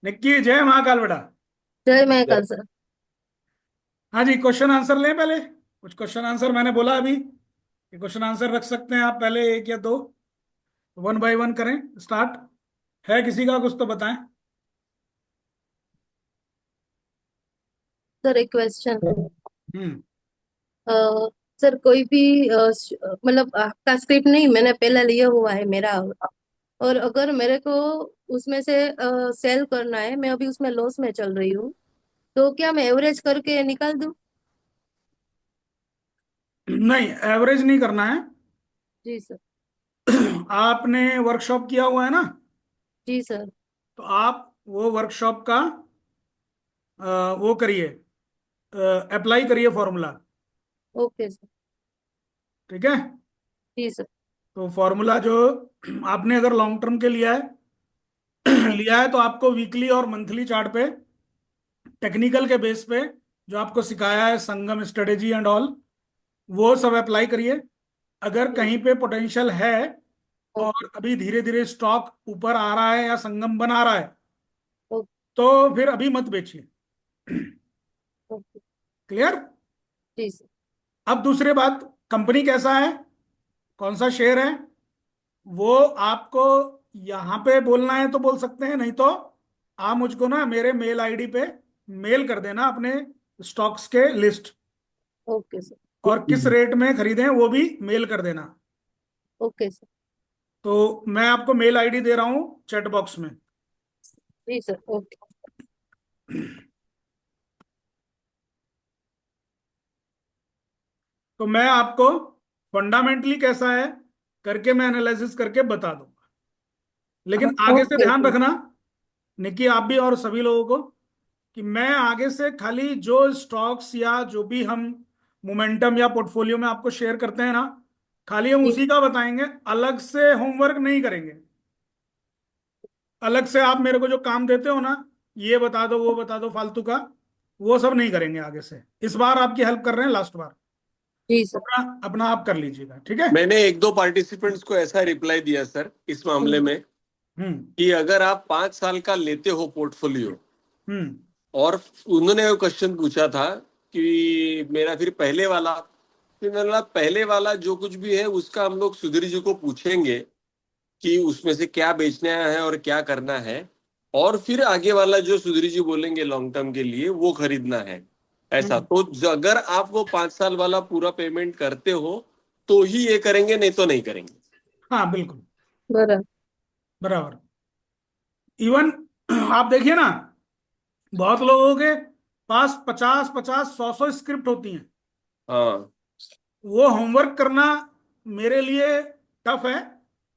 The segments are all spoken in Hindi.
निक्की, जय महाकाल बेटा। जय महाकाल सर। हाँ जी, क्वेश्चन आंसर लें पहले। कुछ क्वेश्चन आंसर मैंने बोला अभी कि क्वेश्चन आंसर रख सकते हैं आप, पहले एक या दो। वन बाय वन करें स्टार्ट। है किसी का कुछ तो बताएं। सर एक क्वेश्चन। हम्म। सर कोई भी मतलब आपका स्क्रिप्ट नहीं, मैंने पहले लिया हुआ है मेरा। और अगर मेरे को उसमें से सेल करना है, मैं अभी उसमें लॉस में चल रही हूँ, तो क्या मैं एवरेज करके निकाल दूँ? नहीं, एवरेज नहीं करना है। जी सर। आपने वर्कशॉप किया हुआ है ना? जी सर। तो आप वो वर्कशॉप का वो करिए, अप्लाई करिए फॉर्मूला। Okay sir. ठीक है। जी सर। तो फॉर्मूला जो आपने अगर लॉन्ग टर्म के लिया है हाँ। लिया है तो आपको वीकली और मंथली चार्ट पे, टेक्निकल के बेस पे, जो आपको सिखाया है संगम स्ट्रेटेजी एंड ऑल, वो सब अप्लाई करिए। अगर जी। कहीं पे पोटेंशियल है ओके। और अभी धीरे धीरे स्टॉक ऊपर आ रहा है या संगम बना रहा है, ओके। तो फिर अभी मत बेचिए। ओके। क्लियर? जी सर। अब दूसरी बात, कंपनी कैसा है, कौन सा शेयर है, वो आपको यहाँ पे बोलना है तो बोल सकते हैं, नहीं तो आप मुझको ना मेरे मेल आईडी पे मेल कर देना अपने स्टॉक्स के लिस्ट, ओके सर। और किस रेट में खरीदें वो भी मेल कर देना। Okay sir. तो मैं आपको मेल आईडी दे रहा हूँ चैट बॉक्स में। जी सर। ओके। तो मैं आपको फंडामेंटली कैसा है करके मैं एनालिसिस करके बता दूंगा। लेकिन आगे से ओके ध्यान सर। रखना, निकी आप भी और सभी लोगों को, कि मैं आगे से खाली जो स्टॉक्स या जो भी हम मोमेंटम या पोर्टफोलियो में आपको शेयर करते हैं ना, खाली हम जी। उसी का बताएंगे, अलग से होमवर्क नहीं करेंगे। अलग से आप मेरे को जो काम देते हो ना, ये बता दो वो बता दो फालतू का, वो सब नहीं करेंगे आगे से। इस बार आपकी हेल्प कर रहे हैं, लास्ट बार। जी सर। अपना अपना आप कर लीजिएगा, ठीक है। मैंने एक दो पार्टिसिपेंट्स को ऐसा रिप्लाई दिया सर इस मामले हम्म। में हम्म। कि अगर आप 5 साल का लेते हो पोर्टफोलियो, हम्म। और उन्होंने वो क्वेश्चन पूछा था कि मेरा फिर पहले वाला, फिर मैंने बोला पहले वाला जो कुछ भी है उसका हम लोग सुधीर जी को पूछेंगे कि उसमें से क्या बेचना है और क्या करना है, और फिर आगे वाला जो सुधीर जी बोलेंगे लॉन्ग टर्म के लिए वो खरीदना है। ऐसा हम्म। तो अगर आप वो 5 साल वाला पूरा पेमेंट करते हो तो ही ये करेंगे, नहीं तो नहीं करेंगे। हाँ बिल्कुल, बराबर। बराबर। इवन आप देखिए ना, बहुत लोगों के पास 50 50 100 100 स्क्रिप्ट होती हैं। हाँ, वो होमवर्क करना मेरे लिए टफ है,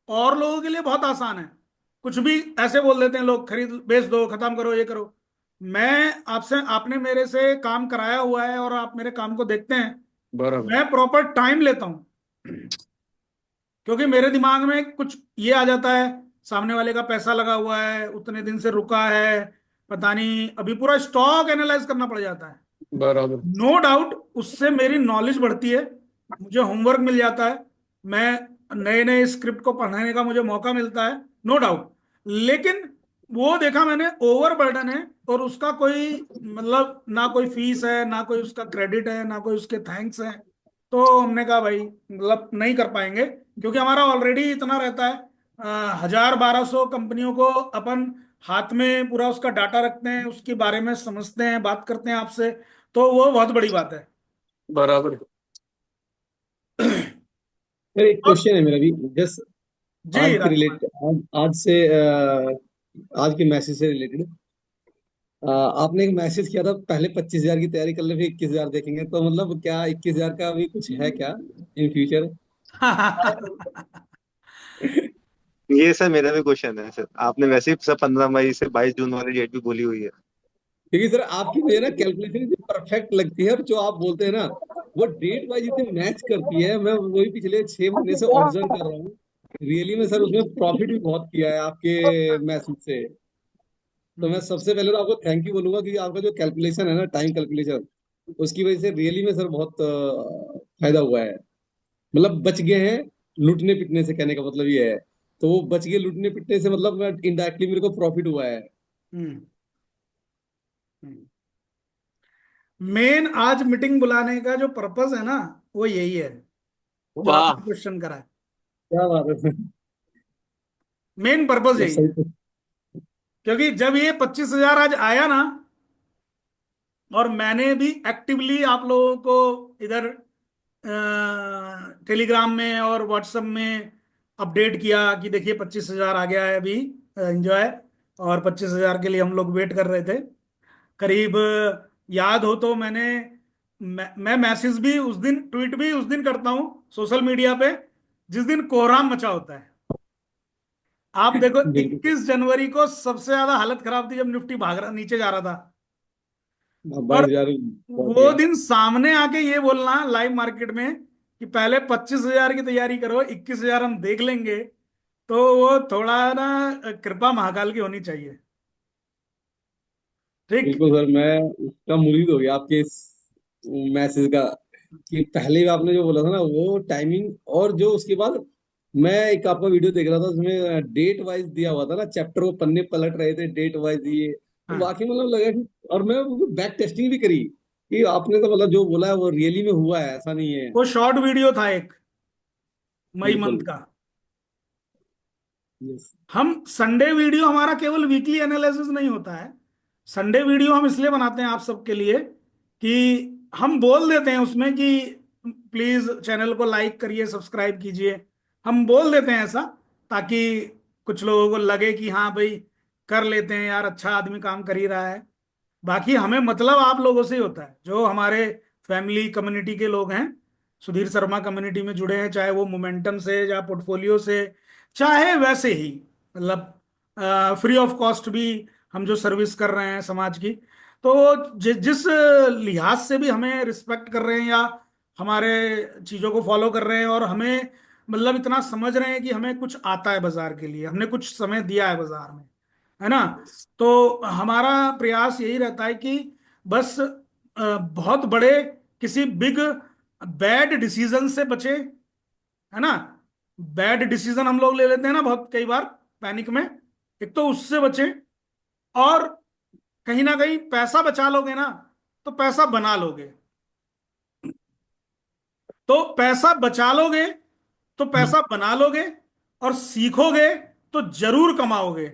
और लोगों के लिए बहुत आसान है। कुछ भी ऐसे बोल देते हैं लोग, खरीद बेच दो खत्म करो ये करो। मैं आपसे, आपने मेरे से काम कराया हुआ है और आप मेरे काम को देखते हैं। बराबर। मैं प्रॉपर टाइम लेता हूँ, क्योंकि मेरे दिमाग में कुछ ये आ जाता है, सामने वाले का पैसा लगा हुआ है, उतने दिन से रुका है, पता नहीं, अभी पूरा स्टॉक एनालाइज करना पड़ जाता है। बराबर। नो डाउट उससे मेरी नॉलेज बढ़ती है, मुझे होमवर्क मिल जाता है, मैं नए नए स्क्रिप्ट को पढ़ने का मुझे मौका मिलता है, नो डाउट। लेकिन वो देखा मैंने ओवर बर्डन है, और उसका कोई मतलब ना कोई फीस है, ना कोई उसका क्रेडिट है, ना कोई उसके थैंक्स है। तो हमने कहा भाई मतलब नहीं कर पाएंगे, क्योंकि हमारा ऑलरेडी इतना रहता है। 1000 1200 कंपनियों को अपन हाथ में पूरा उसका डाटा रखते हैं, उसके बारे में समझते हैं, बात करते हैं आपसे, तो वो बहुत बड़ी बात है। बराबर। सर एक और क्वेश्चन है मेरा भी, जस्ट जी आज के राजकुमार। रिलेटेड, आज से आज के मैसेज से रिलेटेड। आपने एक मैसेज किया था पहले 25,000 की तैयारी कर ले फिर 21,000 देखेंगे, तो मतलब क्या 21,000 का भी कुछ है क्या इन फ्यूचर? ये सर मेरा भी क्वेश्चन है सर। आपने वैसे ही सर 15 मई से 22 जून वाली डेट भी बोली हुई है। क्योंकि सर आपकी मुझे ना कैलकुलेशन इतनी परफेक्ट लगती है, और जो आप बोलते हैं ना वो डेट वाइज इतनी मैच करती है। मैं वही पिछले 6 महीने से ऑब्जर्व कर रहा हूँ। रियली में सर उसमें प्रॉफिट भी बहुत किया है आपके मैसेज से। तो मैं हम्म। सबसे पहले तो आपको थैंक यू बोलूंगा कि आपका जो कैलकुलेशन है ना, टाइम कैलकुलेशन, उसकी वजह से रियली में सर बहुत फायदा हुआ है। मतलब बच गए हैं लूटने पिटने से, कहने का मतलब ये है। तो वो बच गए लूटने पिटने से, मतलब इनडायरेक्टली मेरे को प्रॉफिट हुआ है। हम्म। मेन आज मीटिंग बुलाने का जो पर्पस है ना, वो यही है जो वाह। आपने क्वेश्चन करा है। क्या बात है सर। मेन पर्पस मतलब यही सही है, तो। क्योंकि जब ये 25,000 आज आया ना, और मैंने भी एक्टिवली आप लोगों को इधर टेलीग्राम में और व्हाट्सएप में अपडेट किया कि देखिए 25,000 आ गया है अभी, एंजॉय। और 25,000 के लिए हम लोग वेट कर रहे थे करीब। याद हो तो मैं मैसेज भी उस दिन, ट्वीट भी उस दिन करता हूँ सोशल मीडिया पे जिस दिन कोहराम मचा होता है। आप देखो बिल्कुल 21 जनवरी को सबसे ज्यादा हालत खराब थी जब निफ्टी भाग रहा नीचे जा रहा था। सर, और 22,000 पहुंच वो गया। दिन सामने आके ये बोलना लाइव मार्केट में कि पहले 25,000 की तैयारी करो, 21,000 हम देख लेंगे, तो वो थोड़ा ना कृपा महाकाल की होनी चाहिए। ठीक। बिल्कुल सर, मैं उसका मुरीद हो गया आपके इस मैसेज का। कि पहले भी आपने जो बोला था ना वो टाइमिंग, और जो उसके बाद मैं एक आपका वीडियो देख रहा था उसमें डेट वाइज दिया हुआ था ना, चैप्टर वो पन्ने पलट रहे थे डेट वाइज ये, तो हाँ, वाकई मतलब लगा कि, और मैं बैक टेस्टिंग भी करी कि आपने तो मतलब जो बोला है वो रियली में हुआ है, ऐसा नहीं है। वो शॉर्ट वीडियो था एक मई मंथ बिल्कुल। का। यस। हम संडे वीडियो, हमारा केवल वीकली एनालिसिस नहीं होता है। संडे वीडियो हम इसलिए बनाते हैं आप सबके लिए कि हम बोल देते हैं उसमें कि प्लीज चैनल को लाइक करिए, सब्सक्राइब कीजिए। हम बोल देते हैं ऐसा ताकि कुछ लोगों को लगे कि हाँ भाई कर लेते हैं यार, अच्छा आदमी काम कर ही रहा है। बाकी हमें मतलब आप लोगों से ही होता है, जो हमारे फैमिली कम्युनिटी के लोग हैं, सुधीर शर्मा कम्युनिटी में जुड़े हैं, चाहे वो मोमेंटम से या पोर्टफोलियो से, चाहे वैसे ही मतलब फ्री ऑफ कॉस्ट भी हम जो सर्विस कर रहे हैं समाज की। तो जिस लिहाज से भी हमें रिस्पेक्ट कर रहे हैं या हमारे चीजों को फॉलो कर रहे हैं, और हमें मतलब इतना समझ रहे हैं कि हमें कुछ आता है बाजार के लिए, हमने कुछ समय दिया है बाजार में, है ना। तो हमारा प्रयास यही रहता है कि बस बहुत बड़े किसी बिग बैड डिसीजन से बचे, है ना। बैड डिसीजन हम लोग ले लेते हैं ना बहुत कई बार पैनिक में, एक तो उससे बचे, और कहीं ना कहीं पैसा बचा लोगे ना तो पैसा बना लोगे। तो पैसा बचा लोगे तो पैसा बना लोगे, और सीखोगे तो जरूर कमाओगे।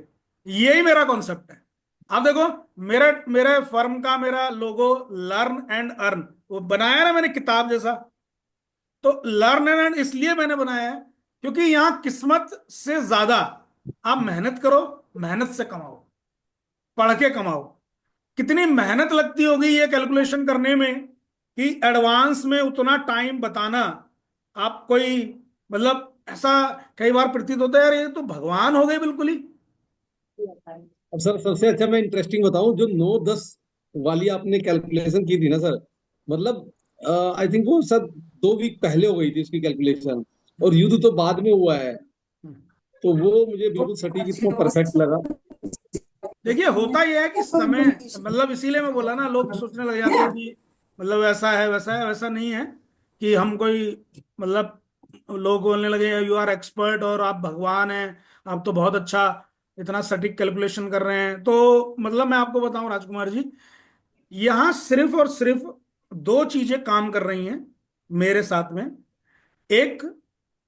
यही मेरा कॉन्सेप्ट है। आप देखो, मेरे मेरे फर्म का मेरा लोगो लर्न एंड अर्न वो बनाया ना मैंने किताब जैसा। तो लर्न एंड अर्न इसलिए मैंने बनाया है क्योंकि यहां किस्मत से ज्यादा आप मेहनत करो, मेहनत से कमाओ, पढ़ के कमाओ। कितनी मेहनत लगती होगी ये कैलकुलेशन करने में कि एडवांस में उतना टाइम बताना। आप कोई मतलब ऐसा कई बार प्रतीत होता है यार ये तो भगवान हो गए बिल्कुल ही। अब सर सबसे अच्छा मैं इंटरेस्टिंग बताऊं, जो 9-10 वाली आपने कैलकुलेशन की थी ना सर, मतलब आई थिंक वो सर 2 वीक पहले हो गई थी उसकी कैलकुलेशन, और युद्ध तो बाद में हुआ है। तो वो मुझे बिल्कुल सटीक इतना परफेक्ट लगा। देखिए होता यह है कि समय, मतलब इसीलिए मैं बोला ना, लोग सोचने लग जाते हैं कि मतलब ऐसा है वैसा है, वैसा नहीं है कि हम कोई मतलब, लोग बोलने लगे यू आर एक्सपर्ट और आप भगवान हैं, आप तो बहुत अच्छा इतना सटीक कैलकुलेशन कर रहे हैं। तो मतलब मैं आपको बताऊं राजकुमार जी, यहां सिर्फ और सिर्फ दो चीजें काम कर रही हैं मेरे साथ में। एक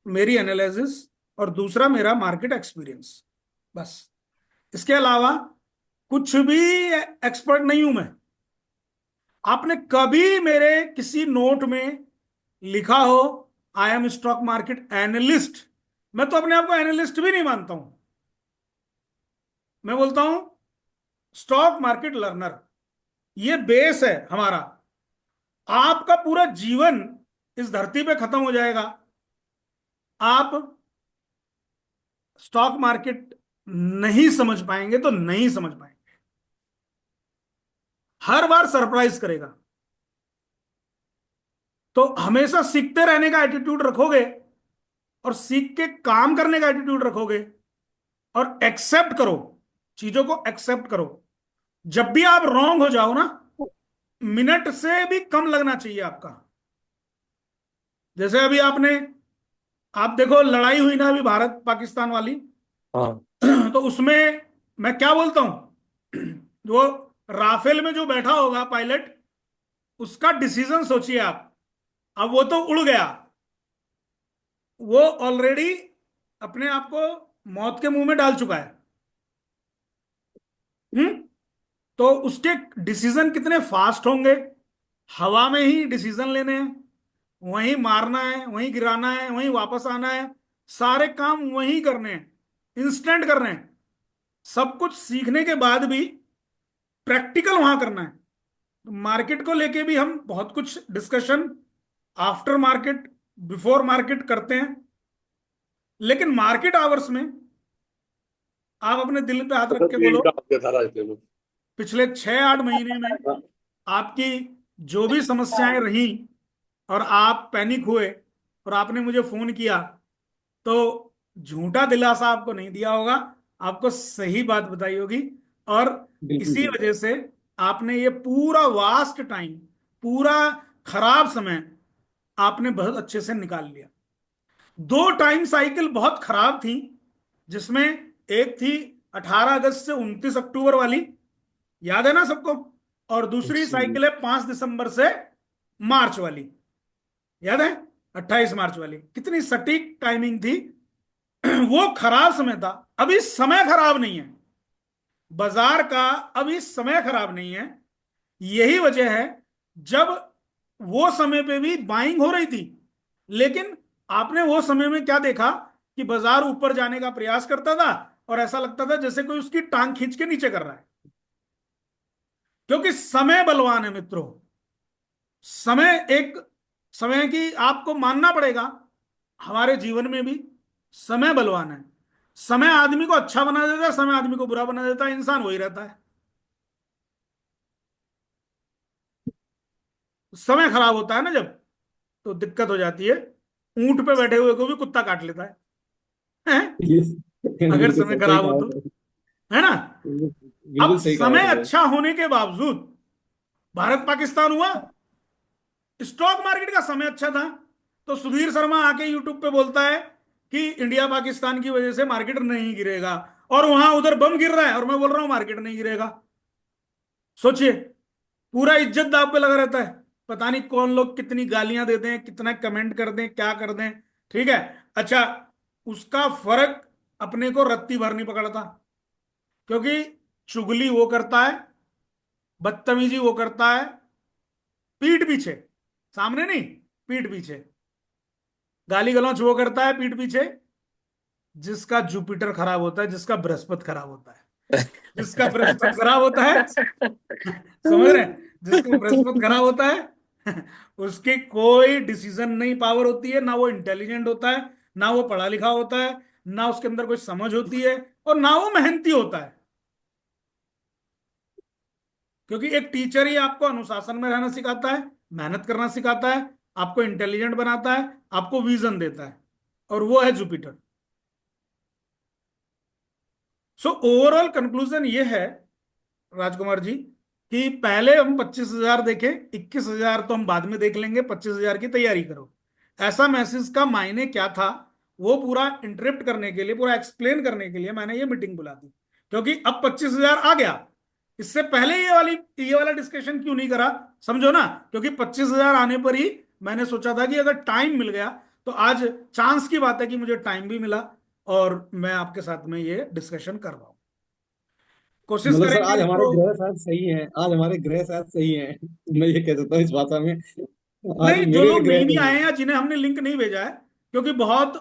मेरी एनालिसिस, और दूसरा मेरा मार्केट एक्सपीरियंस, बस। इसके अलावा कुछ भी एक्सपर्ट नहीं हूं मैं। आपने कभी मेरे किसी नोट में लिखा हो I am stock market analyst, मैं तो अपने आप को एनालिस्ट भी नहीं मानता हूं। मैं बोलता हूं स्टॉक मार्केट लर्नर। ये बेस है हमारा। आपका पूरा जीवन इस धरती पे खत्म हो जाएगा, आप स्टॉक मार्केट नहीं समझ पाएंगे तो नहीं समझ पाएंगे। हर बार सरप्राइज करेगा। तो हमेशा सीखते रहने का एटीट्यूड रखोगे, और सीख के काम करने का एटीट्यूड रखोगे, और एक्सेप्ट करो, चीजों को एक्सेप्ट करो। जब भी आप रॉन्ग हो जाओ ना, मिनट से भी कम लगना चाहिए आपका। जैसे अभी आप देखो लड़ाई हुई ना अभी भारत पाकिस्तान वाली, हाँ। तो उसमें मैं क्या बोलता हूं, वो राफेल में जो बैठा होगा पायलट, उसका डिसीजन सोचिए आप। अब वो तो उड़ गया, वो ऑलरेडी अपने आप को मौत के मुंह में डाल चुका है। हम्म। तो उसके डिसीजन कितने फास्ट होंगे। हवा में ही डिसीजन लेने हैं, वहीं मारना है, वहीं गिराना है, वहीं वापस आना है, सारे काम वहीं करने हैं, इंस्टेंट करने हैं। सब कुछ सीखने के बाद भी प्रैक्टिकल वहां करना है। मार्केट को लेके भी हम बहुत कुछ discussion after market, before market करते हैं, लेकिन मार्केट आवर्स में आप अपने दिल पे हाथ रख के बोलो, पिछले 6-8 महीने में आपकी जो भी समस्याएं रही और आप पैनिक हुए और आपने मुझे फोन किया, तो झूठा दिलासा आपको नहीं दिया होगा, आपको सही बात बताई होगी। और बिल्कुल इसी सही। वजह से आपने ये पूरा वास्ट टाइम, पूरा खराब समय आपने बहुत अच्छे से निकाल लिया। 2 टाइम साइकिल बहुत खराब थी, जिसमें एक थी 18 अगस्त से 29 अक्टूबर वाली, याद है ना सबको, और दूसरी जी। साइकिल है 5 दिसंबर से मार्च वाली, याद है, 28 मार्च वाली। कितनी सटीक टाइमिंग थी। वो खराब समय था। अभी समय खराब नहीं है बाजार का, अभी समय खराब नहीं है। यही वजह है, जब वो समय पे भी बाइंग हो रही थी, लेकिन आपने वो समय में क्या देखा कि बाजार ऊपर जाने का प्रयास करता था और ऐसा लगता था जैसे कोई उसकी टांग खींच के नीचे कर रहा है। क्योंकि समय बलवान है मित्रों। समय एक, समय की आपको मानना पड़ेगा, हमारे जीवन में भी समय बलवान है। समय आदमी को अच्छा बना देता है, समय आदमी को बुरा बना देता है, इंसान वही रहता है। समय खराब होता है ना जब, तो दिक्कत हो जाती है। ऊंट पे बैठे हुए को भी कुत्ता काट लेता हैं? ये अगर बिल्कुल समय सही खराब हो कहा तो, सर। है ना। अब बिल्कुल सही कहा समय सर। अच्छा होने के बावजूद भारत पाकिस्तान हुआ, स्टॉक मार्केट का समय अच्छा था, तो सुधीर शर्मा आके यूट्यूब पे बोलता है कि इंडिया पाकिस्तान की वजह से मार्केट नहीं गिरेगा, और वहां उधर बम गिर रहा है और मैं बोल रहा हूं मार्केट नहीं गिरेगा। सोचिए, पूरा इज्जत दांव पे लगा रहता है। पता नहीं कौन लोग कितनी गालियां देते हैं, कितना कमेंट कर दें, क्या कर दें। ठीक है। अच्छा, उसका फर्क अपने को रत्ती भर नहीं पकड़ता, क्योंकि चुगली वो करता है, बदतमीजी वो करता है पीठ पीछे, सामने नहीं, पीठ पीछे। गाली गलौज वो करता है पीठ पीछे जिसका जुपिटर खराब होता है, जिसका बृहस्पति खराब होता है। जिसका बृहस्पति खराब होता है, समझ रहे हैं, जिसका बृहस्पति खराब होता है उसकी कोई डिसीजन नहीं पावर होती है, ना वो इंटेलिजेंट होता है, ना वो पढ़ा लिखा होता है, ना उसके अंदर कोई समझ होती है, और ना वो मेहनती होता है। क्योंकि एक टीचर ही आपको अनुशासन में रहना सिखाता है, मेहनत करना सिखाता है, आपको इंटेलिजेंट बनाता है, आपको विजन देता है, और वो है जुपिटर। सो ओवरऑल कंक्लूजन ये है राजकुमार जी, कि पहले हम 25,000 देखें, 21,000 तो हम बाद में देख लेंगे, 25,000 की तैयारी करो। ऐसा मैसेज का मायने क्या था, वो पूरा इंटरप्ट करने के लिए, पूरा एक्सप्लेन करने के लिए मैंने ये मीटिंग बुला दी। क्योंकि अब 25,000 आ गया, इससे पहले ये वाला डिस्कशन क्यों नहीं करा, समझो ना। क्योंकि 25,000 आने पर ही मैंने सोचा था कि अगर टाइम मिल गया, तो आज चांस की बात है कि मुझे टाइम भी मिला और मैं आपके साथ में ये डिस्कशन कर रहा हूं। कोशिश मतलब सर करेंगे आज हमारे इसको। ग्रह शायद सही हैं, आज हमारे ग्रह शायद सही हैं। मैं ये कह सकता हूँ इस भाषा में, आज नहीं, जो मेरे भी लोग ग्रह नहीं भी सही आए हैं। हैं या जिन्हें हमने लिंक नहीं भेजा है, क्योंकि बहुत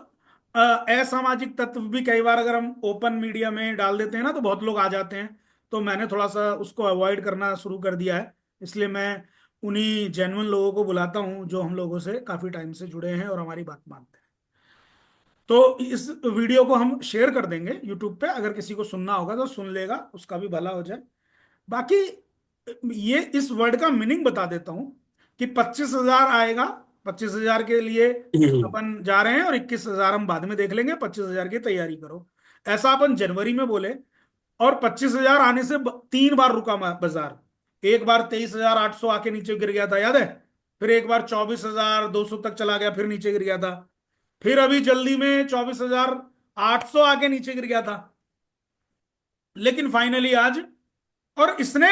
असामाजिक तत्व भी कई बार अगर हम ओपन मीडिया में डाल देते हैं ना, तो बहुत लोग आ जाते हैं। तो मैंने थोड़ा सा उसको अवॉइड करना शुरू कर दिया है। इसलिए मैं उन्हीं जेन्युइन लोगों को बुलाता हूं जो हम लोगों से काफी टाइम से जुड़े हैं और हमारी बात मानते हैं। तो इस वीडियो को हम शेयर कर देंगे यूट्यूब पे, अगर किसी को सुनना होगा तो सुन लेगा, उसका भी भला हो जाए। बाकी ये इस वर्ड का मीनिंग बता देता हूं कि 25,000 आएगा, 25,000 के लिए अपन जा रहे हैं, और 21,000 हम बाद में देख लेंगे, 25,000 की तैयारी करो। ऐसा अपन जनवरी में बोले, और 25,000 आने से 3 बार रुका बाजार। एक बार 23,800 आके नीचे गिर गया था, याद है। फिर एक बार 24,200 तक चला गया, फिर नीचे गिर गया था। फिर अभी जल्दी में 24,800 आके नीचे गिर गया था। लेकिन फाइनली आज, और इसने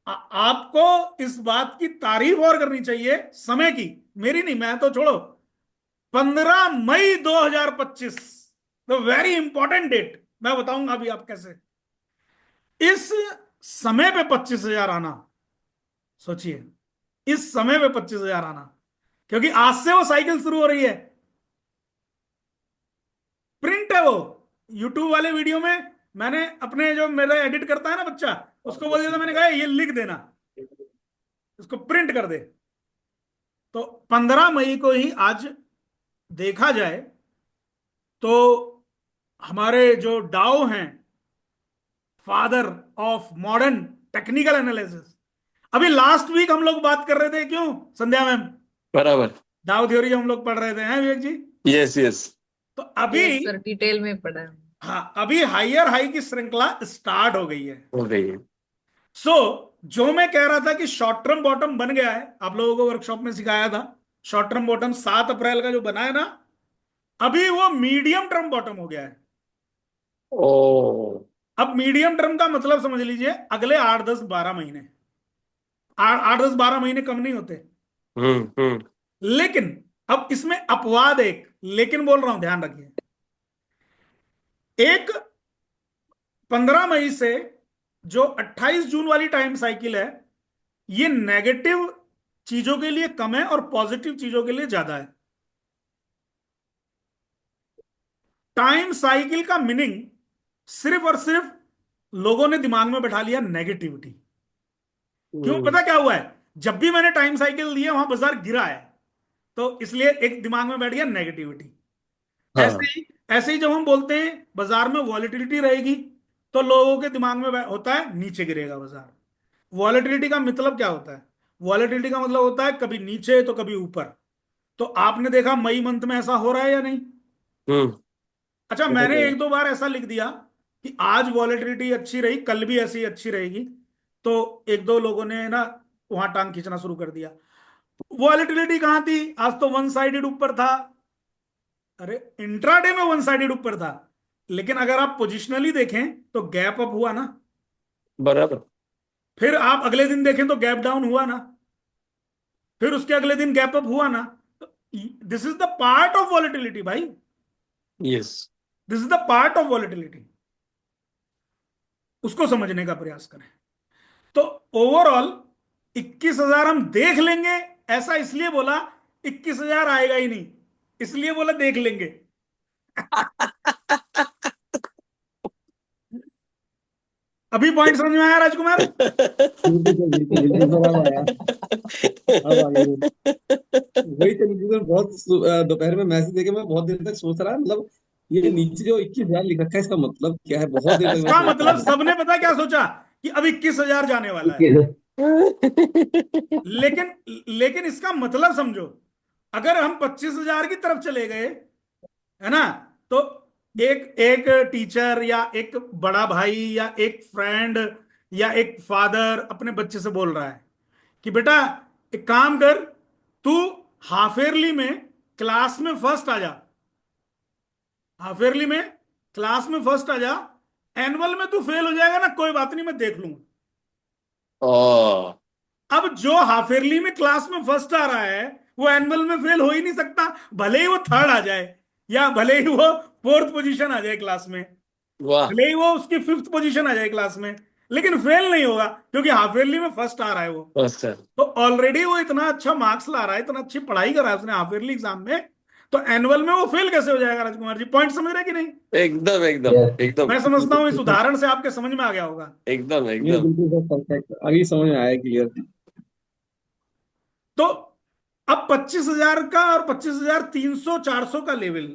आपको इस बात की तारीफ और करनी चाहिए समय की, मेरी नहीं, मैं तो छोड़ो। 15 मई 2025, द वेरी इंपॉर्टेंट डेट, मैं बताऊंगा अभी आप कैसे। इस समय पे 25,000 आना, सोचिए, इस समय पे 25,000 आना, क्योंकि आज से वो साइकिल शुरू हो रही है। प्रिंट है वो। यूट्यूब वाले वीडियो में मैंने अपने, जो मेरा एडिट करता है ना बच्चा, उसको बोल दिया था, मैंने कहा ये लिख देना, इसको प्रिंट कर दे। तो 15 मई को ही आज देखा जाए तो हमारे जो डाओ हैं, father of modern technical analysis, अभी लास्ट वीक हम लोग बात कर रहे थे, क्यों संध्या मैम, बराबर। डाउ थ्योरी हम लोग पढ़ रहे थे, हैं विवेक जी? Yes yes. तो अभी, यस सर, डिटेल में पढ़ा है। हाँ, अभी हायर हाई की श्रृंखला स्टार्ट हो गई है। हो गई है। सो जो मैं कह रहा था कि शॉर्ट टर्म बॉटम बन गया है, आप लोगों को वर्कशॉप में सिखाया था, शॉर्ट टर्म बॉटम 7 अप्रैल का जो बना है ना, अभी वो मीडियम टर्म बॉटम हो गया है। ओ। अब मीडियम टर्म का मतलब समझ लीजिए अगले 8 10 12 महीने, 8 10 12 महीने कम नहीं होते। हम्म। लेकिन अब इसमें अपवाद, एक लेकिन बोल रहा हूं, ध्यान रखिए। एक 15 मई से जो 28 जून वाली टाइम साइकिल है, ये नेगेटिव चीजों के लिए कम है और पॉजिटिव चीजों के लिए ज्यादा है। टाइम साइकिल का मीनिंग सिर्फ और सिर्फ लोगों ने दिमाग में बैठा लिया नेगेटिविटी। क्यों, हम्म। पता क्या हुआ है? जब भी मैंने टाइम साइकिल दी है वहां बाजार गिरा है, तो इसलिए एक दिमाग में बैठ गया नेगेटिविटी। हाँ। ऐसे ही जब हम बोलते हैं बाजार में वॉलेटिलिटी रहेगी, तो लोगों के दिमाग में होता है नीचे गिरेगा बाजार। वॉलेटिलिटी का मतलब क्या होता है? वॉलेटिलिटी का मतलब होता है कभी नीचे तो कभी ऊपर। तो आपने देखा मई मंथ में ऐसा हो रहा है या नहीं? हम्म। अच्छा, मैंने 1 2 बार ऐसा लिख दिया कि आज वॉलेटिलिटी अच्छी रही, कल भी ऐसी अच्छी रहेगी, तो 1 2 लोगों ने ना वहां टांग खींचना शुरू कर दिया। वॉलेटिलिटी कहां थी? आज तो वन साइडेड ऊपर था। अरे, इंट्राडे में वन साइडेड ऊपर था, लेकिन अगर आप पोजिशनली देखें तो गैप अप हुआ ना। बराबर। फिर आप अगले दिन देखें तो गैप डाउन हुआ ना। फिर उसके अगले दिन गैप अप हुआ ना। This is the part of volatility भाई, yes. This is the part of volatility. उसको समझने का प्रयास करें। तो ओवरऑल 21,000 हम देख लेंगे, ऐसा इसलिए बोला, 21,000 आएगा ही नहीं, इसलिए बोला देख लेंगे। अभी पॉइंट समझ में आया राजकुमार? बिल्कुल बिल्कुल बिल्कुल सर, अब आया, अब आ गया। वही तो मुझे सर बहुत दोपहर में मैसेज देके मैं बहुत देर तक सोच रहा, मतलब ये नीचे जो 21,000 लिख रखा है इसका मतलब क्या है, बहुत देर तक मैं इसका सोच रहा मतलब सबने पता क्या सोचा, कि अब 21,000 जाने वाला है। था। लेकिन लेकिन इसका मतलब समझो, अगर हम 25,000 की तरफ चले गए, है ना, तो एक एक टीचर या एक बड़ा भाई या एक फ्रेंड या एक फादर अपने बच्चे से बोल रहा है कि बेटा एक काम कर, तू हाफ ईयरली में क्लास में फर्स्ट आ जा, हाफ ईयरली में क्लास में फर्स्ट आ जा, एनुअल में तू फेल हो जाएगा ना, कोई बात नहीं, मैं देख लूंगा। ओ। अब जो हाफ ईयरली में क्लास में फर्स्ट आ रहा है, वो एनुअल में फेल हो ही नहीं सकता, भले ही वो थर्ड आ जाए या भले ही वो फोर्थ पोजीशन आ जाए क्लास में, वाह। भले ही वो उसकी फिफ्थ पोजीशन आ जाए क्लास में, लेकिन फेल नहीं होगा, क्योंकि हाफ ईयरली में फर्स्ट आ रहा है वो। बस सर। तो ऑलरेडी वो इतना अच्छा मार्क्स ला रहा है, इतना अच्छी पढ़ाई कर रहा है उसने हाफ ईयरली एग्जाम में, तो एनुअल में वो फेल कैसे हो जाएगा? राजकुमार जी, पॉइंट समझ रहे कि नहीं? एकदम एकदम एकदम मैं समझता हूं इस उदाहरण से आपके समझ में आ गया होगा। एकदम ये एकदम। बिल्कुल सर परफेक्ट, अभी समझ में आया क्लियर। तो अब 25,000 का और 25,300 400 का लेवल।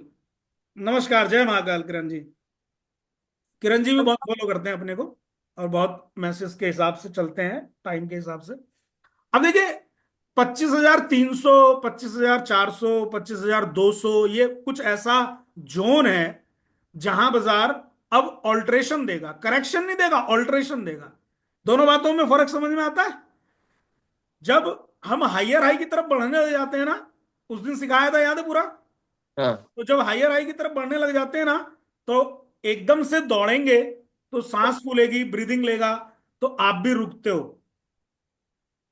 नमस्कार, जय महाकाल किरण जी। किरण जी भी बहुत फॉलो करते हैं अपने को, और बहुत मैसेज के हिसाब से चलते हैं, टाइम के हिसाब से। अब देखिए, 25,300, 25,400, 25,200, ये कुछ ऐसा जोन है जहां बाजार अब ऑल्ट्रेशन देगा, करेक्शन नहीं देगा, ऑल्ट्रेशन देगा। दोनों बातों में फर्क समझ में आता है? जब हम हाइयर हाई की तरफ बढ़ने लग जाते हैं ना, उस दिन सिखाया था, याद है पूरा? हाँ। तो जब हाइयर हाई की तरफ बढ़ने लग जाते हैं ना, तो एकदम से दौड़ेंगे तो सांस फूलेगी, ब्रीदिंग लेगा, तो आप भी रुकते हो।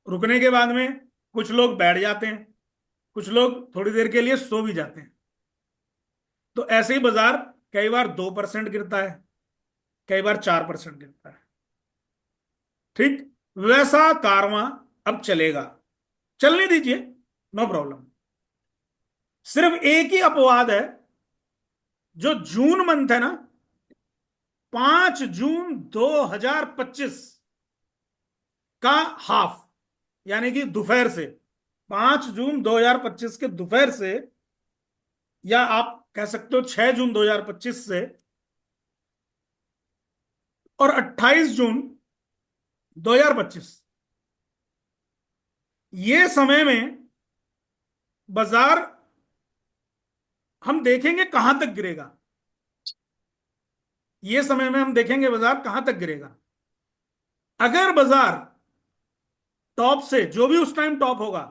रुकने के बाद में कुछ लोग बैठ जाते हैं, कुछ लोग थोड़ी देर के लिए सो भी जाते हैं। तो ऐसे ही बाजार कई बार 2% गिरता है, कई बार 4% गिरता है। ठीक, वैसा कारवां अब चलेगा, चलने दीजिए, नो प्रॉब्लम। सिर्फ एक ही अपवाद है, जो जून मंथ है ना, 5 जून 2025 का हाफ, यानी कि दोपहर से, 5 जून 2025 के दोपहर से, या आप कह सकते हो 6 जून 2025 से, और 28 जून 2025, ये समय में बाजार हम देखेंगे कहां तक गिरेगा। ये समय में हम देखेंगे बाजार कहां तक गिरेगा। अगर बाजार टॉप से, जो भी उस टाइम टॉप होगा,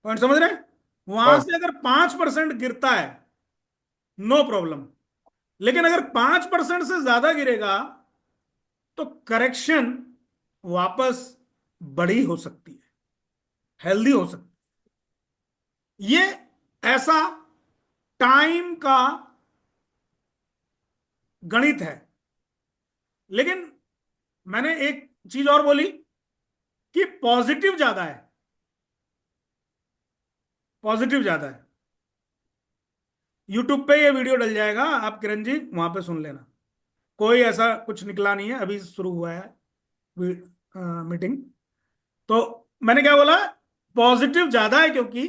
पॉइंट समझ रहे हैं, वहां हाँ। से अगर 5% गिरता है, नो प्रॉब्लम। लेकिन अगर 5% से ज्यादा गिरेगा, तो करेक्शन वापस बड़ी हो सकती है, हेल्दी हो सकती है। ये ऐसा टाइम का गणित है। लेकिन मैंने एक चीज और बोली कि पॉजिटिव ज्यादा है, पॉजिटिव ज्यादा है। यूट्यूब पे ये वीडियो डल जाएगा, आप किरण जी वहां पे सुन लेना। कोई ऐसा कुछ निकला नहीं है, अभी शुरू हुआ है मीटिंग। तो मैंने क्या बोला, पॉजिटिव ज्यादा है, क्योंकि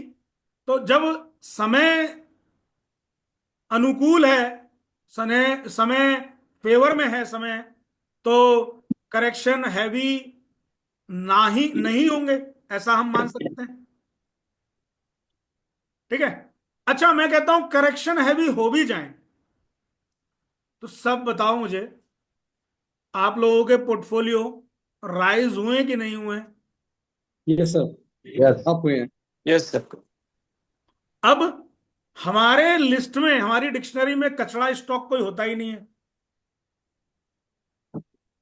तो जब समय अनुकूल है, समय समय फेवर में है समय, तो करेक्शन हैवी ना ही नहीं होंगे, ऐसा हम मान सकते हैं। ठीक है। अच्छा, मैं कहता हूं करेक्शन हैवी हो भी जाए, तो सब बताओ मुझे, आप लोगों के पोर्टफोलियो राइज हुए कि नहीं हुए। Yes sir, yes. आप हुए हैं। Yes sir. अब हमारे लिस्ट में, हमारी डिक्शनरी में कचड़ा स्टॉक कोई होता ही नहीं है।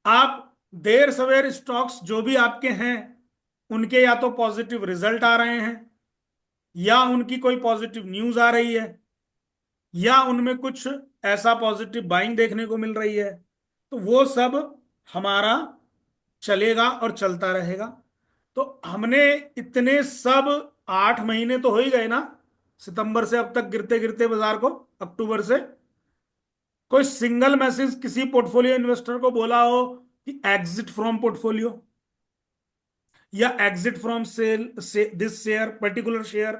आप देर सवेर स्टॉक्स जो भी आपके हैं, उनके या तो पॉजिटिव रिजल्ट आ रहे हैं, या उनकी कोई पॉजिटिव न्यूज आ रही है, या उनमें कुछ ऐसा पॉजिटिव बाइंग देखने को मिल रही है। तो वो सब हमारा चलेगा और चलता रहेगा। तो हमने इतने सब 8 महीने तो हो ही गए ना, सितंबर से अब तक गिरते गिरते बाजार को, अक्टूबर से, कोई सिंगल मैसेज किसी पोर्टफोलियो इन्वेस्टर को बोला हो कि एग्जिट फ्रॉम पोर्टफोलियो, या एग्जिट फ्रॉम सेल से दिस शेयर, पर्टिकुलर शेयर।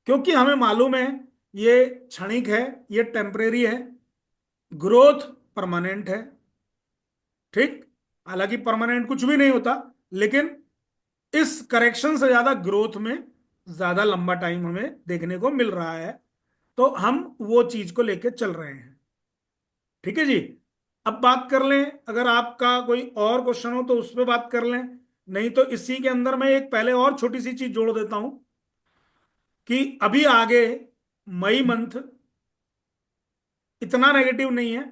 क्योंकि हमें मालूम है ये क्षणिक है, ये टेम्परेरी है, ग्रोथ परमानेंट है। ठीक, हालांकि परमानेंट कुछ भी नहीं होता, लेकिन इस करेक्शन से ज्यादा ग्रोथ में ज्यादा लंबा टाइम हमें देखने को मिल रहा है। तो हम वो चीज को लेकर चल रहे हैं। ठीक है जी। अब बात कर लें, अगर आपका कोई और क्वेश्चन हो तो उस पर बात कर लें, नहीं तो इसी के अंदर मैं एक पहले और छोटी सी चीज जोड़ देता हूं कि अभी आगे मई मंथ इतना नेगेटिव नहीं है।